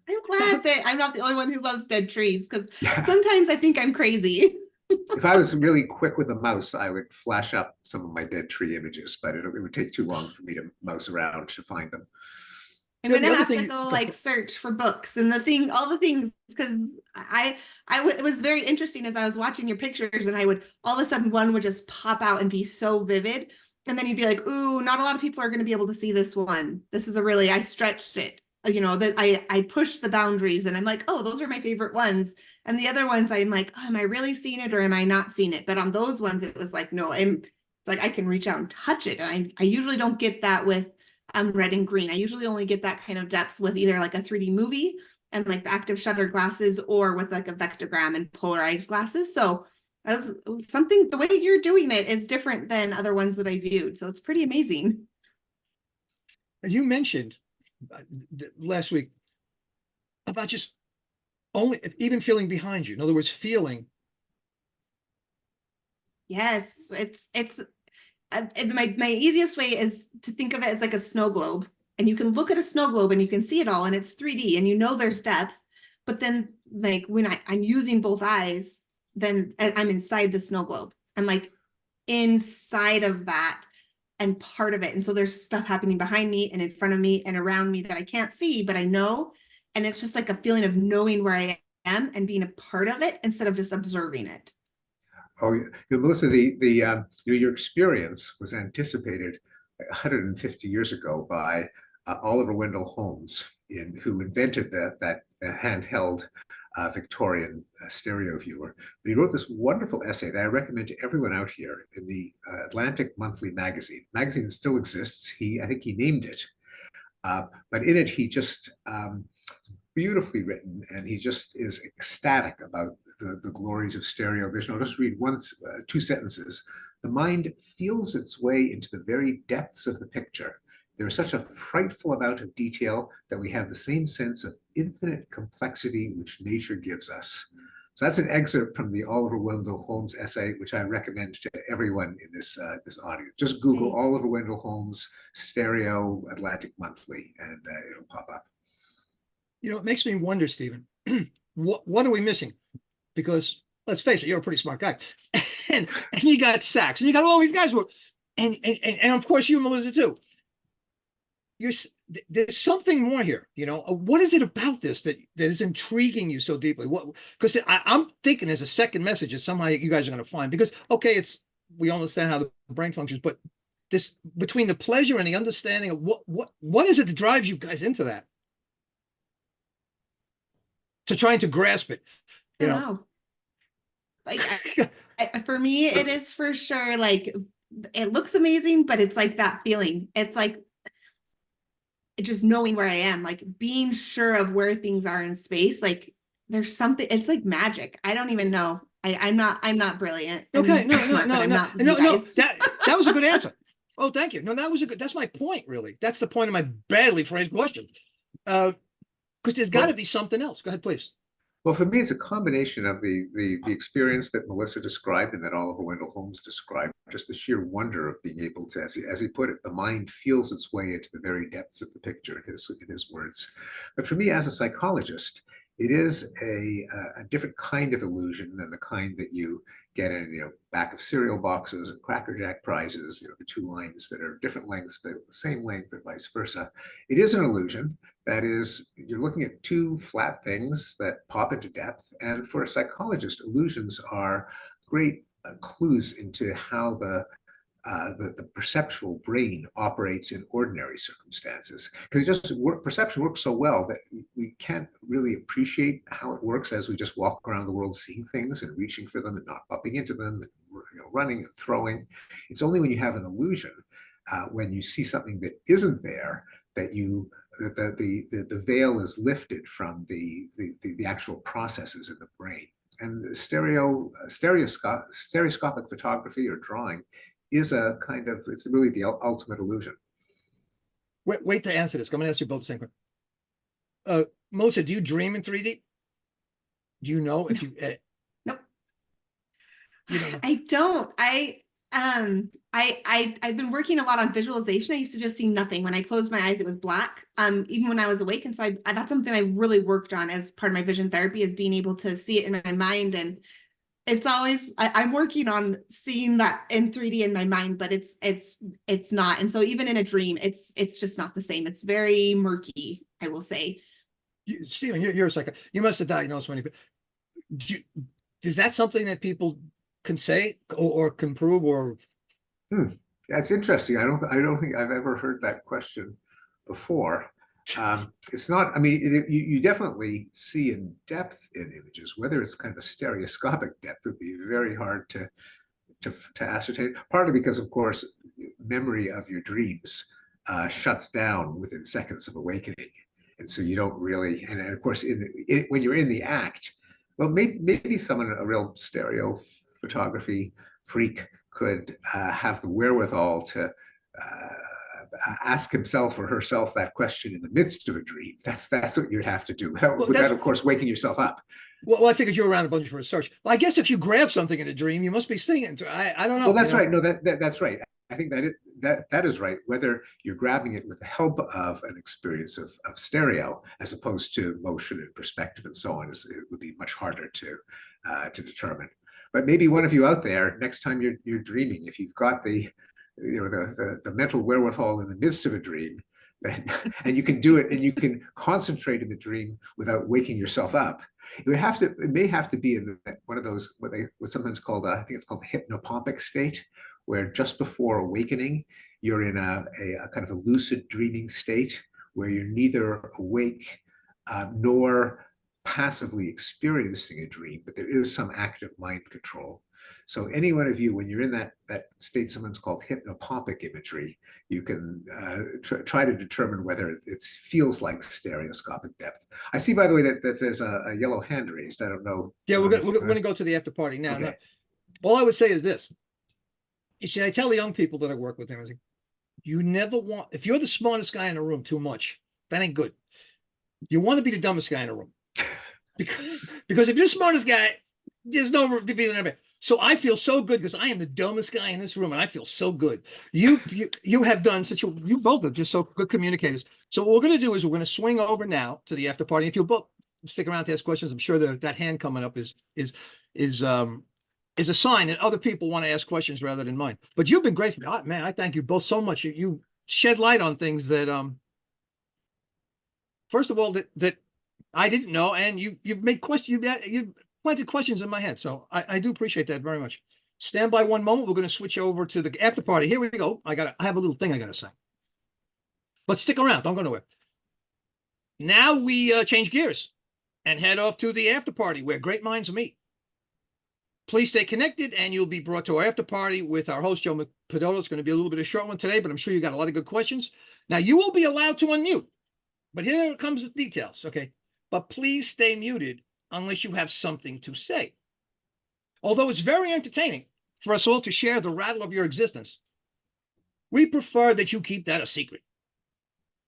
I'm glad that I'm not the only one who loves dead trees, because sometimes I think I'm crazy. If I was really quick with a mouse, I would flash up some of my dead tree images, but it would take too long for me to mouse around to find them. I'm gonna have to go like search for books and all the things, because it was very interesting as I was watching your pictures, and I would all of a sudden one would just pop out and be so vivid. And then you'd be like, ooh, not a lot of people are going to be able to see this one. This is I stretched it, that I pushed the boundaries, and I'm like, oh, those are my favorite ones. And the other ones, I'm like, oh, am I really seeing it or am I not seeing it? But on those ones, it was like, no, it's like I can reach out and touch it. And I usually don't get that with red and green. I usually only get that kind of depth with either like a 3D movie and like the active shutter glasses, or with like a vectogram and polarized glasses. So that's something, the way you're doing it is different than other ones that I viewed. So it's pretty amazing. And you mentioned last week about just even feeling behind you. In other words, feeling. Yes, it's my easiest way is to think of it as like a snow globe. And you can look at a snow globe and you can see it all, and it's 3D, and there's depth. But then like when I'm using both eyes, then I'm inside the snow globe. I'm like inside of that and part of it. And so there's stuff happening behind me and in front of me and around me that I can't see, but I know. And it's just like a feeling of knowing where I am and being a part of it instead of just observing it. Oh, Melissa, your experience was anticipated 150 years ago by Oliver Wendell Holmes, who invented that handheld Victorian stereo viewer. But he wrote this wonderful essay that I recommend to everyone out here in the Atlantic Monthly magazine. The magazine still exists. I think he named it. But in it, he just it's beautifully written, and he just is ecstatic about the glories of stereo vision. I'll just read two sentences. The mind feels its way into the very depths of the picture. There is such a frightful amount of detail that we have the same sense of infinite complexity which nature gives us. So that's an excerpt from the Oliver Wendell Holmes essay, which I recommend to everyone in this audience. Just Google Oliver Wendell Holmes Stereo Atlantic Monthly, and it'll pop up. You know, it makes me wonder, Stephen, what are we missing? Because let's face it, you're a pretty smart guy, and you got Sachs, and you got all these guys who, and of course you, Melissa, too. There's something more here. You know, what is it about this that is intriguing you so deeply? What? Because I'm thinking as a second message is somehow you guys are going to find, because okay, we understand how the brain functions, but this between the pleasure and the understanding of what is it that drives you guys into that, to trying to grasp it. You know, like for me, it is for sure. Like it looks amazing, but it's like that feeling. It's like just knowing where I am, like being sure of where things are in space. Like there's something. It's like magic. I don't even know. I'm not brilliant. Okay, no. That was a good answer. Oh, thank you. No, that's my point. Really, that's the point of my badly phrased question. Because there's got to be something else. Go ahead, please. Well, for me, it's a combination of the experience that Melissa described and that Oliver Wendell Holmes described, just the sheer wonder of being able to, as he put it, the mind feels its way into the very depths of the picture, in his words. But for me, as a psychologist, it is a different kind of illusion than the kind that you get in, back of cereal boxes and Cracker Jack prizes, the two lines that are different lengths, but the same length and vice versa. It is an illusion. That is, you're looking at two flat things that pop into depth. And for a psychologist, illusions are great clues into how the perceptual brain operates in ordinary circumstances, because perception works so well that we can't really appreciate how it works as we just walk around the world seeing things and reaching for them and not bumping into them and running and throwing. It's only when you have an illusion, when you see something that isn't there, that the veil is lifted from the actual processes in the brain. And stereoscopic photography or drawing is it's really the ultimate illusion. Wait to answer this. I'm going to ask you both the same question. Melissa, do you dream in 3D? Do you know if you? Nope. You don't know. I don't. I've been working a lot on visualization. I used to just see nothing. When I closed my eyes, it was black, even when I was awake. And so that's something I've really worked on as part of my vision therapy, is being able to see it in my mind. And it's always, I'm working on seeing that in 3D in my mind, but it's not. And so even in a dream, it's just not the same. It's very murky, I will say. Stephen, you're a psychologist. You must have diagnosed many people. Is that something that people can say or can prove? Or That's interesting. I don't think I've ever heard that question before. It's not, I mean, you definitely see in depth in images. Whether it's kind of a stereoscopic depth would be very hard to ascertain, partly because, of course, memory of your dreams shuts down within seconds of awakening. And so you don't really, and of course, when you're in the act, well, maybe someone, a real stereo photography freak, could have the wherewithal to ask himself or herself that question in the midst of a dream. That's what you'd have to do, without, of course, waking yourself up. Well, I figured you were around a bunch for research. Well, I guess if you grab something in a dream, you must be seeing it. I don't know. Well, that's right. No, that's right. I think that is right. Whether you're grabbing it with the help of an experience of stereo, as opposed to motion and perspective and so on, it would be much harder to determine. But maybe one of you out there, next time you're dreaming, if you've got the mental wherewithal in the midst of a dream, And you can do it, and you can concentrate in the dream without waking yourself up. It may have to be in one of those what's sometimes called I think it's called the hypnopompic state, where just before awakening, you're in a kind of a lucid dreaming state where you're neither awake nor passively experiencing a dream, but there is some active mind control. So any one of you, when you're in that state, sometimes called hypnopompic imagery, you can try to determine whether it feels like stereoscopic depth. I see, by the way, that there's a yellow hand raised. I don't know. Yeah, we're gonna go to the after party now. Okay. Now, all I would say is this. You see, I tell the young people that I work with, everything, you never want, if you're the smartest guy in the room too much, that ain't good. You want to be the dumbest guy in the room. Because if you're the smartest guy, there's no room to be there. So I feel so good because I am the dumbest guy in this room, and I feel so good. You have done you both are just so good communicators. So what we're going to do is we're going to swing over now to the after party. If you both stick around to ask questions, I'm sure that hand coming up is a sign that other people want to ask questions rather than mine. But you've been great. Man, I thank you both so much. You shed light on things that first of all that I didn't know, and you've made questions. You've planted questions in my head, so I do appreciate that very much. Stand by one moment. We're going to switch over to the after party. Here we go. I have a little thing I got to say, but stick around. Don't go nowhere. Now we change gears and head off to the after party where great minds meet. Please stay connected, and you'll be brought to our after party with our host, Joe Padolo. It's going to be a little bit of a short one today, but I'm sure you got a lot of good questions. Now, you will be allowed to unmute, but here comes the details, okay? But please stay muted unless you have something to say. Although it's very entertaining for us all to share the rattle of your existence, we prefer that you keep that a secret.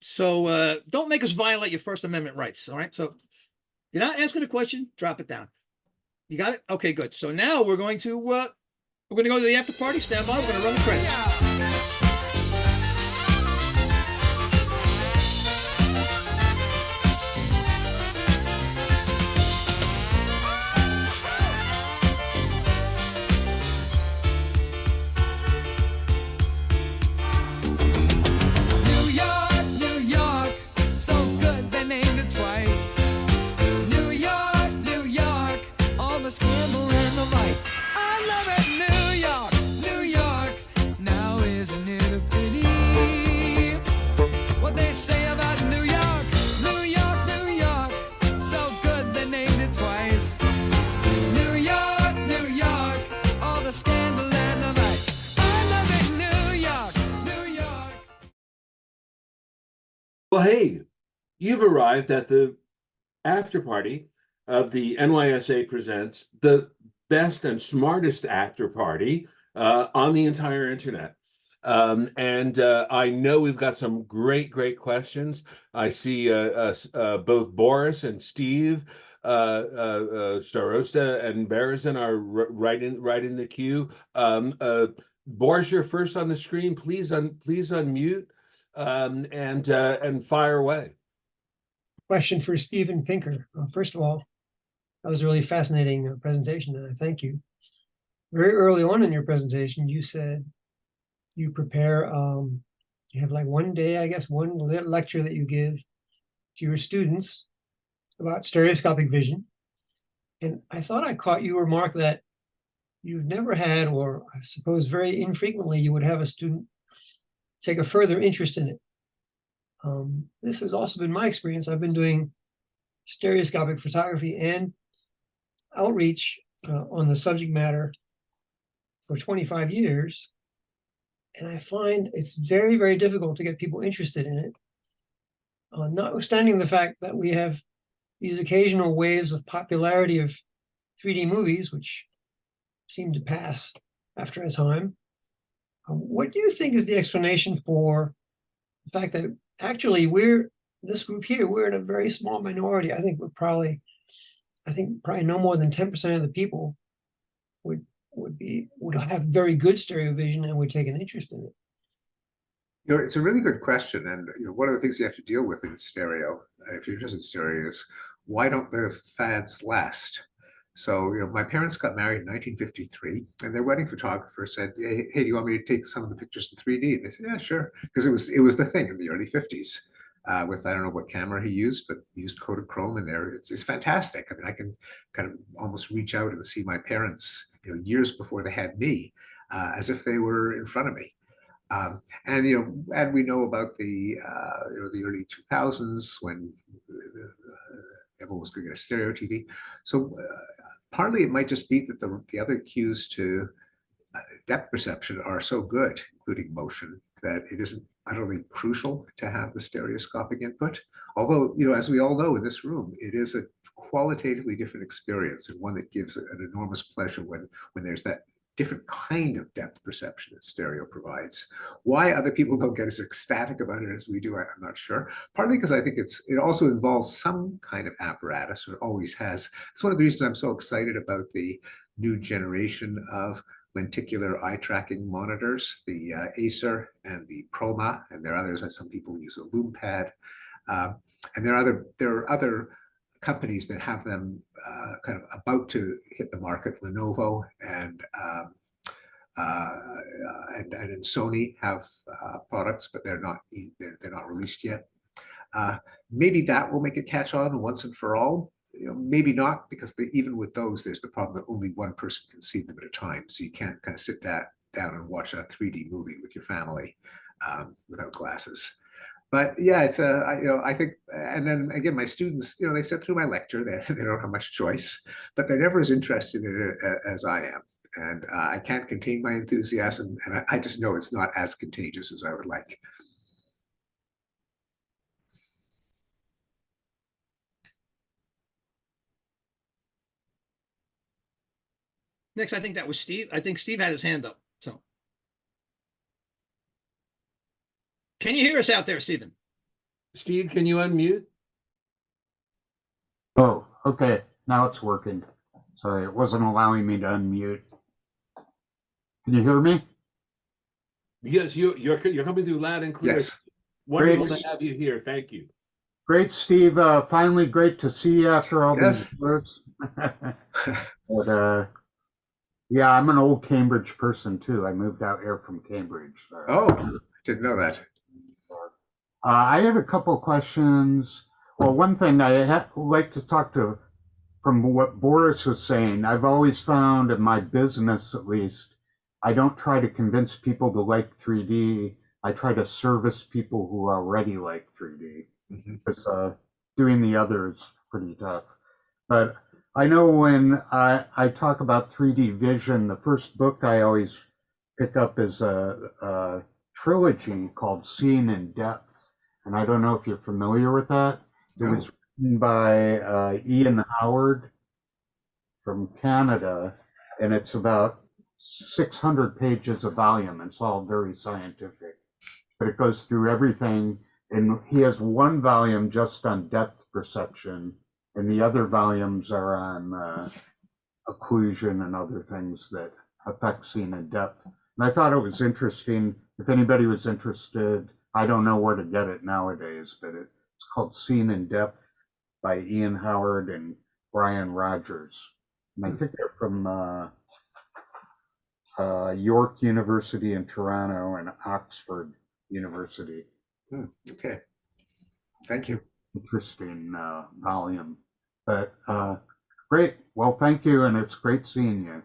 So don't make us violate your First Amendment rights, all right? So you're not asking a question, drop it down. You got it? Okay, good. So now we're going to go to the after party. Stand by. We're going to run the credits. Well, hey, you've arrived at the after party of the NYSA Presents, the best and smartest after party on the entire internet. I know we've got some great questions. I see both Boris and Steve, Starosta and Berezin are right in the queue. Boris, you're first on the screen. Please unmute. And fire away. Question for Stephen Pinker. First of all, that was a really fascinating presentation, and I thank you. Very early on in your presentation, you said you prepare, you have like one day, I guess, one lecture that you give to your students about stereoscopic vision. And I thought I caught you remark that you've never had, or I suppose very infrequently, you would have a student take a further interest in it. This has also been my experience. I've been doing stereoscopic photography and outreach on the subject matter for 25 years. And I find it's very, very difficult to get people interested in it. Notwithstanding the fact that we have these occasional waves of popularity of 3D movies, which seem to pass after a time. What do you think is the explanation for the fact that actually this group here, we're in a very small minority? I think probably no more than 10% of the people would have very good stereo vision and would take an interest in it. You know, it's a really good question, and one of the things you have to deal with in stereo, if you're interested in stereo, is why don't the fads last? So, my parents got married in 1953, and their wedding photographer said, hey, do you want me to take some of the pictures in 3D? And they said, yeah, sure. Because it was the thing in the early 50s. With, I don't know what camera he used, but he used Kodachrome in there. It's fantastic. I mean, I can kind of almost reach out and see my parents, years before they had me, as if they were in front of me. And we know about the the early 2000s when everyone was going to get a stereo TV. So partly it might just be that the other cues to depth perception are so good, including motion, that it isn't utterly crucial to have the stereoscopic input. Although, as we all know in this room, it is a qualitatively different experience, and one that gives an enormous pleasure when there's that different kind of depth perception that stereo provides. Why other people don't get as ecstatic about it as we do, I'm not sure. Partly because I think it also involves some kind of apparatus, or it always has. It's one of the reasons I'm so excited about the new generation of lenticular eye tracking monitors, the Acer and the Proma, and there are others. Some people use a LoomPad, and there are other companies that have them kind of about to hit the market. Lenovo and Sony have products, but they're not released yet. Maybe that will make it catch on once and for all. Maybe not, because even with those, there's the problem that only one person can see them at a time. So you can't kind of sit down and watch a 3D movie with your family without glasses. But yeah, it's I think, and then again, my students, they sit through my lecture. They don't have much choice, but they're never as interested in it as I am. And I can't contain my enthusiasm, and I just know it's not as contagious as I would like. Next, I think that was Steve. I think Steve had his hand up. So, can you hear us out there, Stephen? Steve, can you unmute? Oh, okay. Now it's working. Sorry, it wasn't allowing me to unmute. Can you hear me? Yes, you're coming through loud and clear. Yes. Wonderful Great. to have you here. Thank you. Great, Steve. Finally, great to see you after all Yes. these years. But yeah, I'm an old Cambridge person too. I moved out here from Cambridge. Oh, didn't know that. I had a couple questions. Well, one thing I like to talk to, from what Boris was saying, I've always found in my business, at least, I don't try to convince people to like 3D. I try to service people who already like 3D. Because doing the other is pretty tough. But I know when I talk about 3D vision, the first book I always pick up is a trilogy called Seeing in Depth. And I don't know if you're familiar with that. It was written by Ian Howard from Canada, and it's about 600 pages a volume. It's all very scientific, but it goes through everything. And he has one volume just on depth perception, and the other volumes are on occlusion and other things that affect seeing in depth. And I thought it was interesting. If anybody was interested, I don't know where to get it nowadays, but it's called Seeing in Depth by Ian Howard and Brian Rogers. And I think they're from York University in Toronto and Oxford University. Okay. Thank you. Interesting volume. But great. Well, thank you, and it's great seeing you.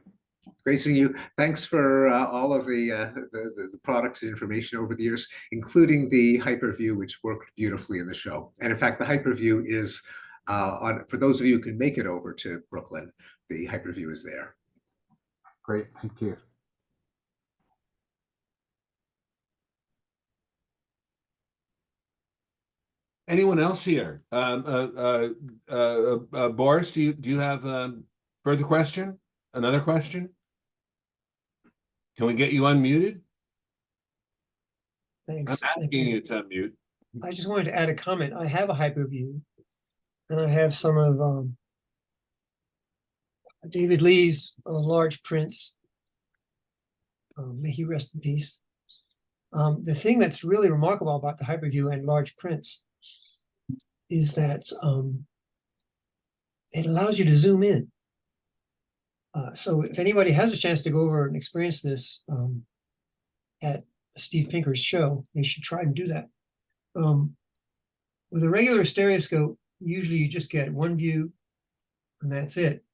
Great seeing you. Thanks for all of the products and information over the years, including the Hyperview, which worked beautifully in the show. And in fact, the Hyperview is for those of you who can make it over to Brooklyn, the Hyperview is there. Great, thank you. Anyone else here? Boris, do you have further question? Another question? Can we get you unmuted? Thanks. I'm asking you to unmute. I just wanted to add a comment. I have a Hyperview, and I have some of David Lee's large prints. May he rest in peace. The thing that's really remarkable about the Hyperview and large prints is that it allows you to zoom in. So if anybody has a chance to go over and experience this at Steve Pinker's show, they should try and do that. With a regular stereoscope, usually you just get one view and that's it.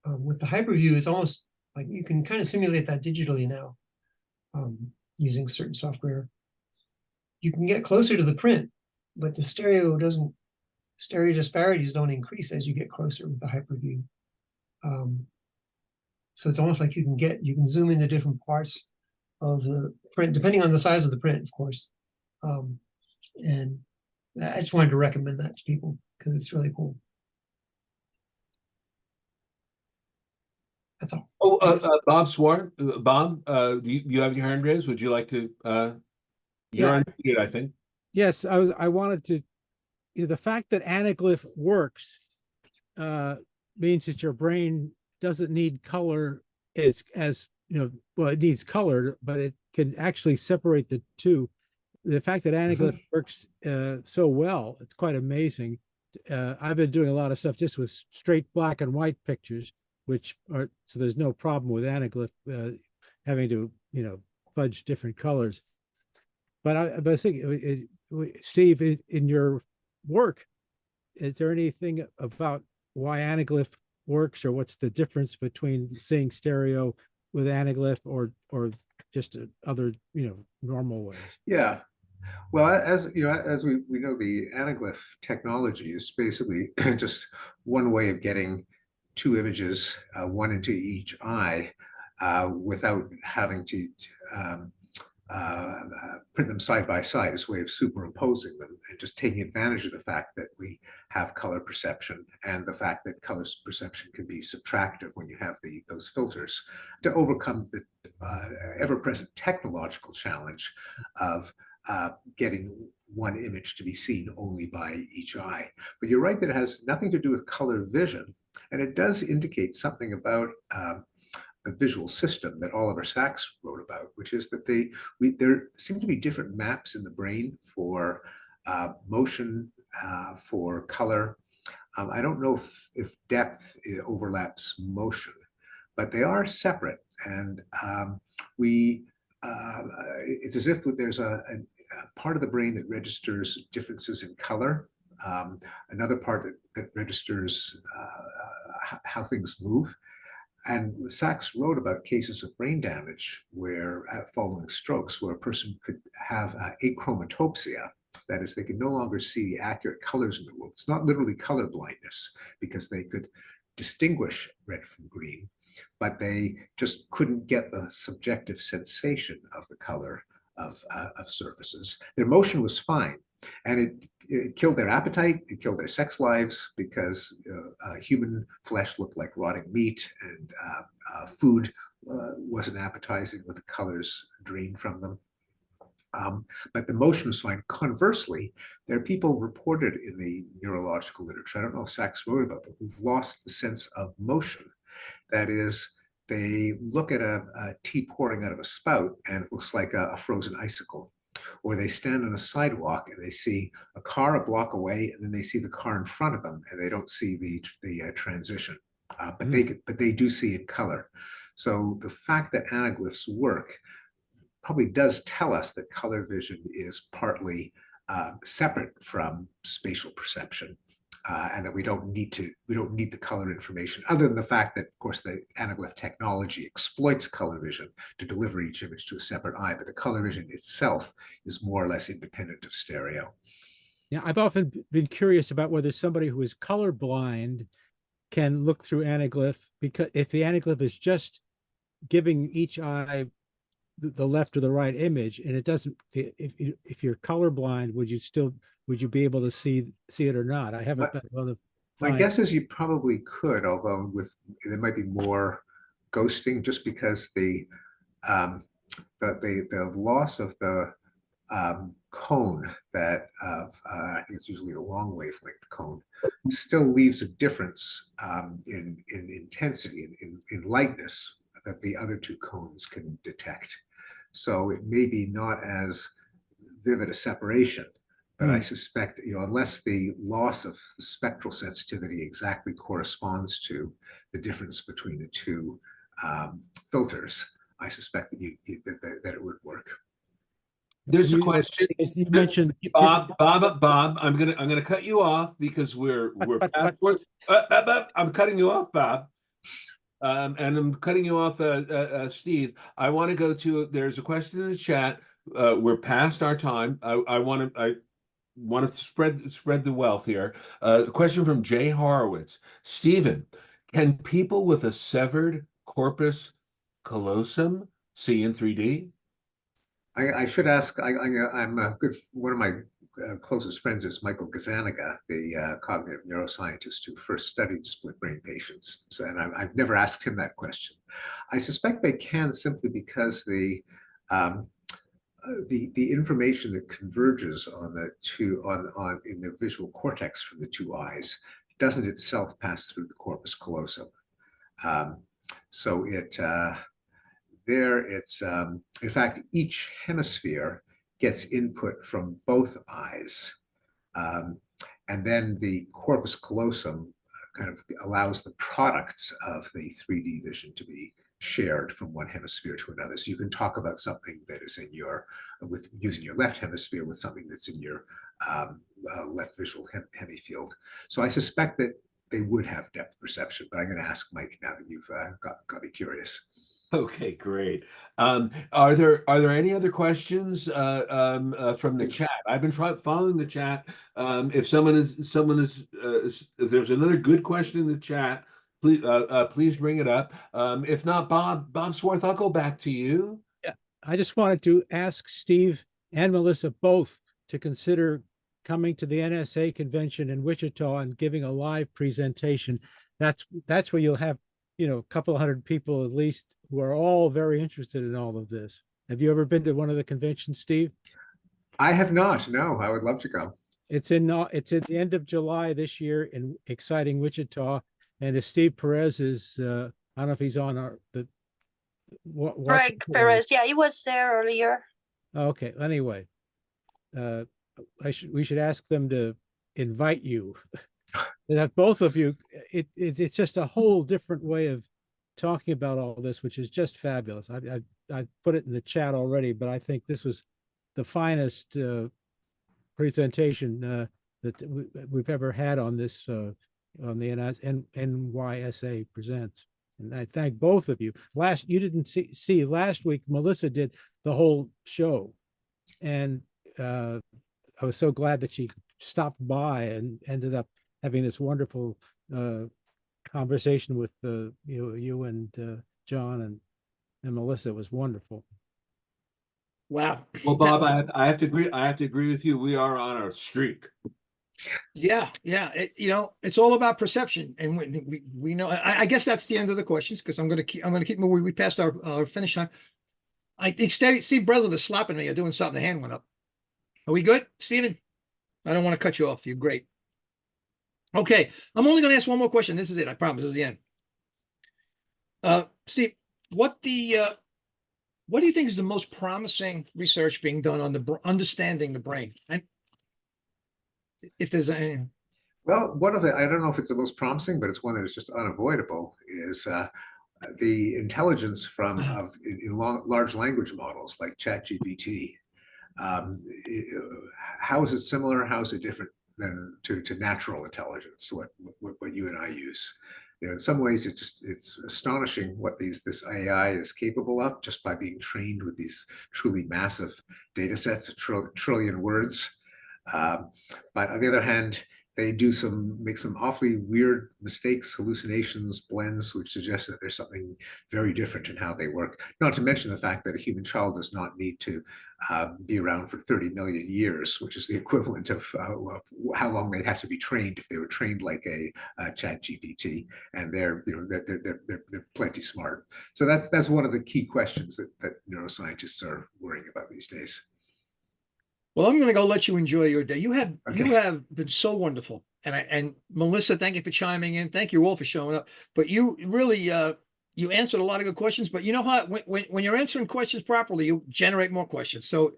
With the hyperview, it's almost like you can kind of simulate that digitally now using certain software. You can get closer to the print, but the stereo disparities don't increase as you get closer with the hyperview. So it's almost like you can zoom into different parts of the print, depending on the size of the print, of course. And I just wanted to recommend that to people because it's really cool. That's all. Oh, Bob Swart. Bob, you have your hand raised. Would you like to? You're unmuted, I think. Yes, I wanted to. The fact that Anaglyph works means that your brain doesn't need color as well, it needs color, but it can actually separate the two. The fact that Anaglyph works so well, it's quite amazing. I've been doing a lot of stuff just with straight black and white pictures, so there's no problem with Anaglyph having to fudge different colors. But I was thinking, Steve, in your work, is there anything about why Anaglyph works, or what's the difference between seeing stereo with Anaglyph or just other normal ways? Yeah. Well, as you know, as we know, the Anaglyph technology is basically just one way of getting two images, one into each eye, without having to print them side by side. It's a way of superimposing them and just taking advantage of the fact that we have color perception and the fact that color perception can be subtractive when you have those filters to overcome the ever-present technological challenge of getting one image to be seen only by each eye. But you're right that it has nothing to do with color vision, and it does indicate something about the visual system that Oliver Sacks wrote about, which is that there seem to be different maps in the brain for motion, for color. I don't know if depth overlaps motion, but they are separate, and it's as if there's a part of the brain that registers differences in color, another part that registers how things move. And Sacks wrote about cases of brain damage where, following strokes, where a person could have achromatopsia. That is, they could no longer see the accurate colors in the world. It's not literally color blindness, because they could distinguish red from green, but they just couldn't get the subjective sensation of the color of surfaces. Their motion was fine, and it killed their appetite, it killed their sex lives, because human flesh looked like rotting meat, and food wasn't appetizing with the colors drained from them. But the motion was fine. Conversely, there are people reported in the neurological literature, I don't know if Sacks wrote about them, who've lost the sense of motion. That is, they look at a tea pouring out of a spout and it looks like a frozen icicle. Or they stand on a sidewalk and they see a car a block away, and then they see the car in front of them, and they don't see the transition. But they do see it color. So the fact that anaglyphs work probably does tell us that color vision is partly separate from spatial perception. And that we don't need the color information, other than the fact that, of course, the Anaglyph technology exploits color vision to deliver each image to a separate eye, but the color vision itself is more or less independent of stereo. Yeah, I've often been curious about whether somebody who is colorblind can look through Anaglyph, because if the Anaglyph is just giving each eye the left or the right image, and it doesn't, if you're colorblind, would you be able to see it or not? I haven't been able to find. My guess is you probably could, although there might be more ghosting, just because the loss of the cone, that I think it's usually a long wavelength cone, still leaves a difference in intensity, in lightness, that the other two cones can detect. So it may be not as vivid a separation, But I suspect, unless the loss of the spectral sensitivity exactly corresponds to the difference between the two filters, I suspect that it would work. There's a question. You mentioned Bob. I'm gonna cut you off because we're past. I'm cutting you off, Bob. And I'm cutting you off, Steve. I want to go to. There's a question in the chat. We're past our time. I want to spread the wealth here. A question from Jay Horowitz. Stephen, can people with a severed corpus callosum see in 3D? I should ask. I'm a good. One of my closest friends is Michael Gazzaniga, the cognitive neuroscientist who first studied split brain patients. So, and I've never asked him that question. I suspect they can simply because the information that converges on the two in the visual cortex from the two eyes doesn't itself pass through the corpus callosum. So it's in fact each hemisphere gets input from both eyes, and then the corpus callosum kind of allows the products of the 3D vision to be shared from one hemisphere to another. So you can talk about something that is in your using your left hemisphere with something that's in your left visual hemifield. So I suspect that they would have depth perception, but I'm going to ask Mike now that you've got me curious. Okay, great. Are there any other questions from the chat? I've been following the chat. If there's another good question in the chat, please bring it up. If not, Bob Swarth, I'll go back to you. Yeah, I just wanted to ask Steve and Melissa both to consider coming to the NSA convention in Wichita and giving a live presentation. That's where you'll have a couple of hundred people at least who are all very interested in all of this. Have you ever been to one of the conventions, Steve? I have not. No, I would love to go. It's at the end of July this year in exciting Wichita. And if Steve Perez is, I don't know if he's on Greg Perez, yeah, he was there earlier. Okay, anyway, we should ask them to invite you. That both of you, it's just a whole different way of talking about all this, which is just fabulous. I put it in the chat already, but I think this was the finest presentation that we've ever had on this on the NYSA Presents. And I thank both of you. You didn't see last week, Melissa did the whole show, and I was so glad that she stopped by and ended up having this wonderful conversation with you and John and Melissa. It was wonderful. Wow. Well, Bob, I have to agree. I have to agree with you. We are on a streak. Yeah. It's all about perception, and we know. I guess that's the end of the questions because I'm gonna keep moving. We passed our finish time. I think Steve Brother is slapping me or doing something. The hand went up. Are we good, Stephen? I don't want to cut you off. You're great. Okay, I'm only going to ask one more question. This is it. I promise. This is the end. Steve, what do you think is the most promising research being done on understanding the brain? And if there's any. Well, I don't know if it's the most promising, but it's one that is just unavoidable, is the intelligence in large language models like ChatGPT. How is it similar? How is it different than to natural intelligence, what you and I use? In some ways, it's astonishing what this AI is capable of just by being trained with these truly massive data sets, a trillion words. But on the other hand, they make some awfully weird mistakes, hallucinations, blends, which suggest that there's something very different in how they work. Not to mention the fact that a human child does not need to be around for 30 million years, which is the equivalent of how long they'd have to be trained if they were trained like a ChatGPT, and they're plenty smart. So that's one of the key questions that neuroscientists are worrying about these days. Well, I'm going to go let you enjoy your day. You have been so wonderful, and Melissa, thank you for chiming in. Thank you all for showing up. But you really you answered a lot of good questions. But you know what? When you're answering questions properly, you generate more questions. So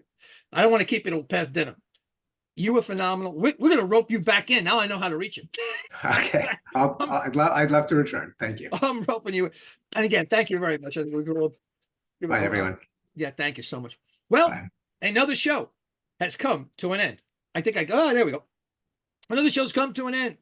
I don't want to keep it past dinner. You were phenomenal. We're going to rope you back in. Now I know how to reach you. Okay. I'd love to return. Thank you. I'm roping you. And again, thank you very much. I think we could all Bye, everyone. Yeah, thank you so much. Well, Bye. another show has come to an end. I think oh, there we go. Another show's come to an end.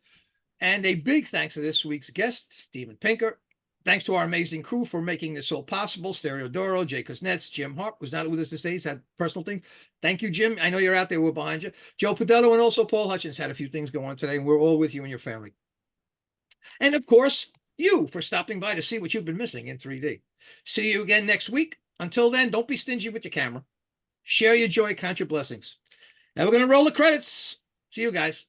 And a big thanks to this week's guest, Steven Pinker. Thanks to our amazing crew for making this all possible. Stereo Doro, Jay Kuznets, Jim Hart was not with us this day. He's had personal things. Thank you, Jim. I know you're out there. We're behind you. Joe Pedetto and also Paul Hutchins had a few things going on today, and we're all with you and your family. And of course, you for stopping by to see what you've been missing in 3D. See you again next week. Until then, don't be stingy with your camera. Share your joy, count your blessings. Now we're going to roll the credits. See you guys.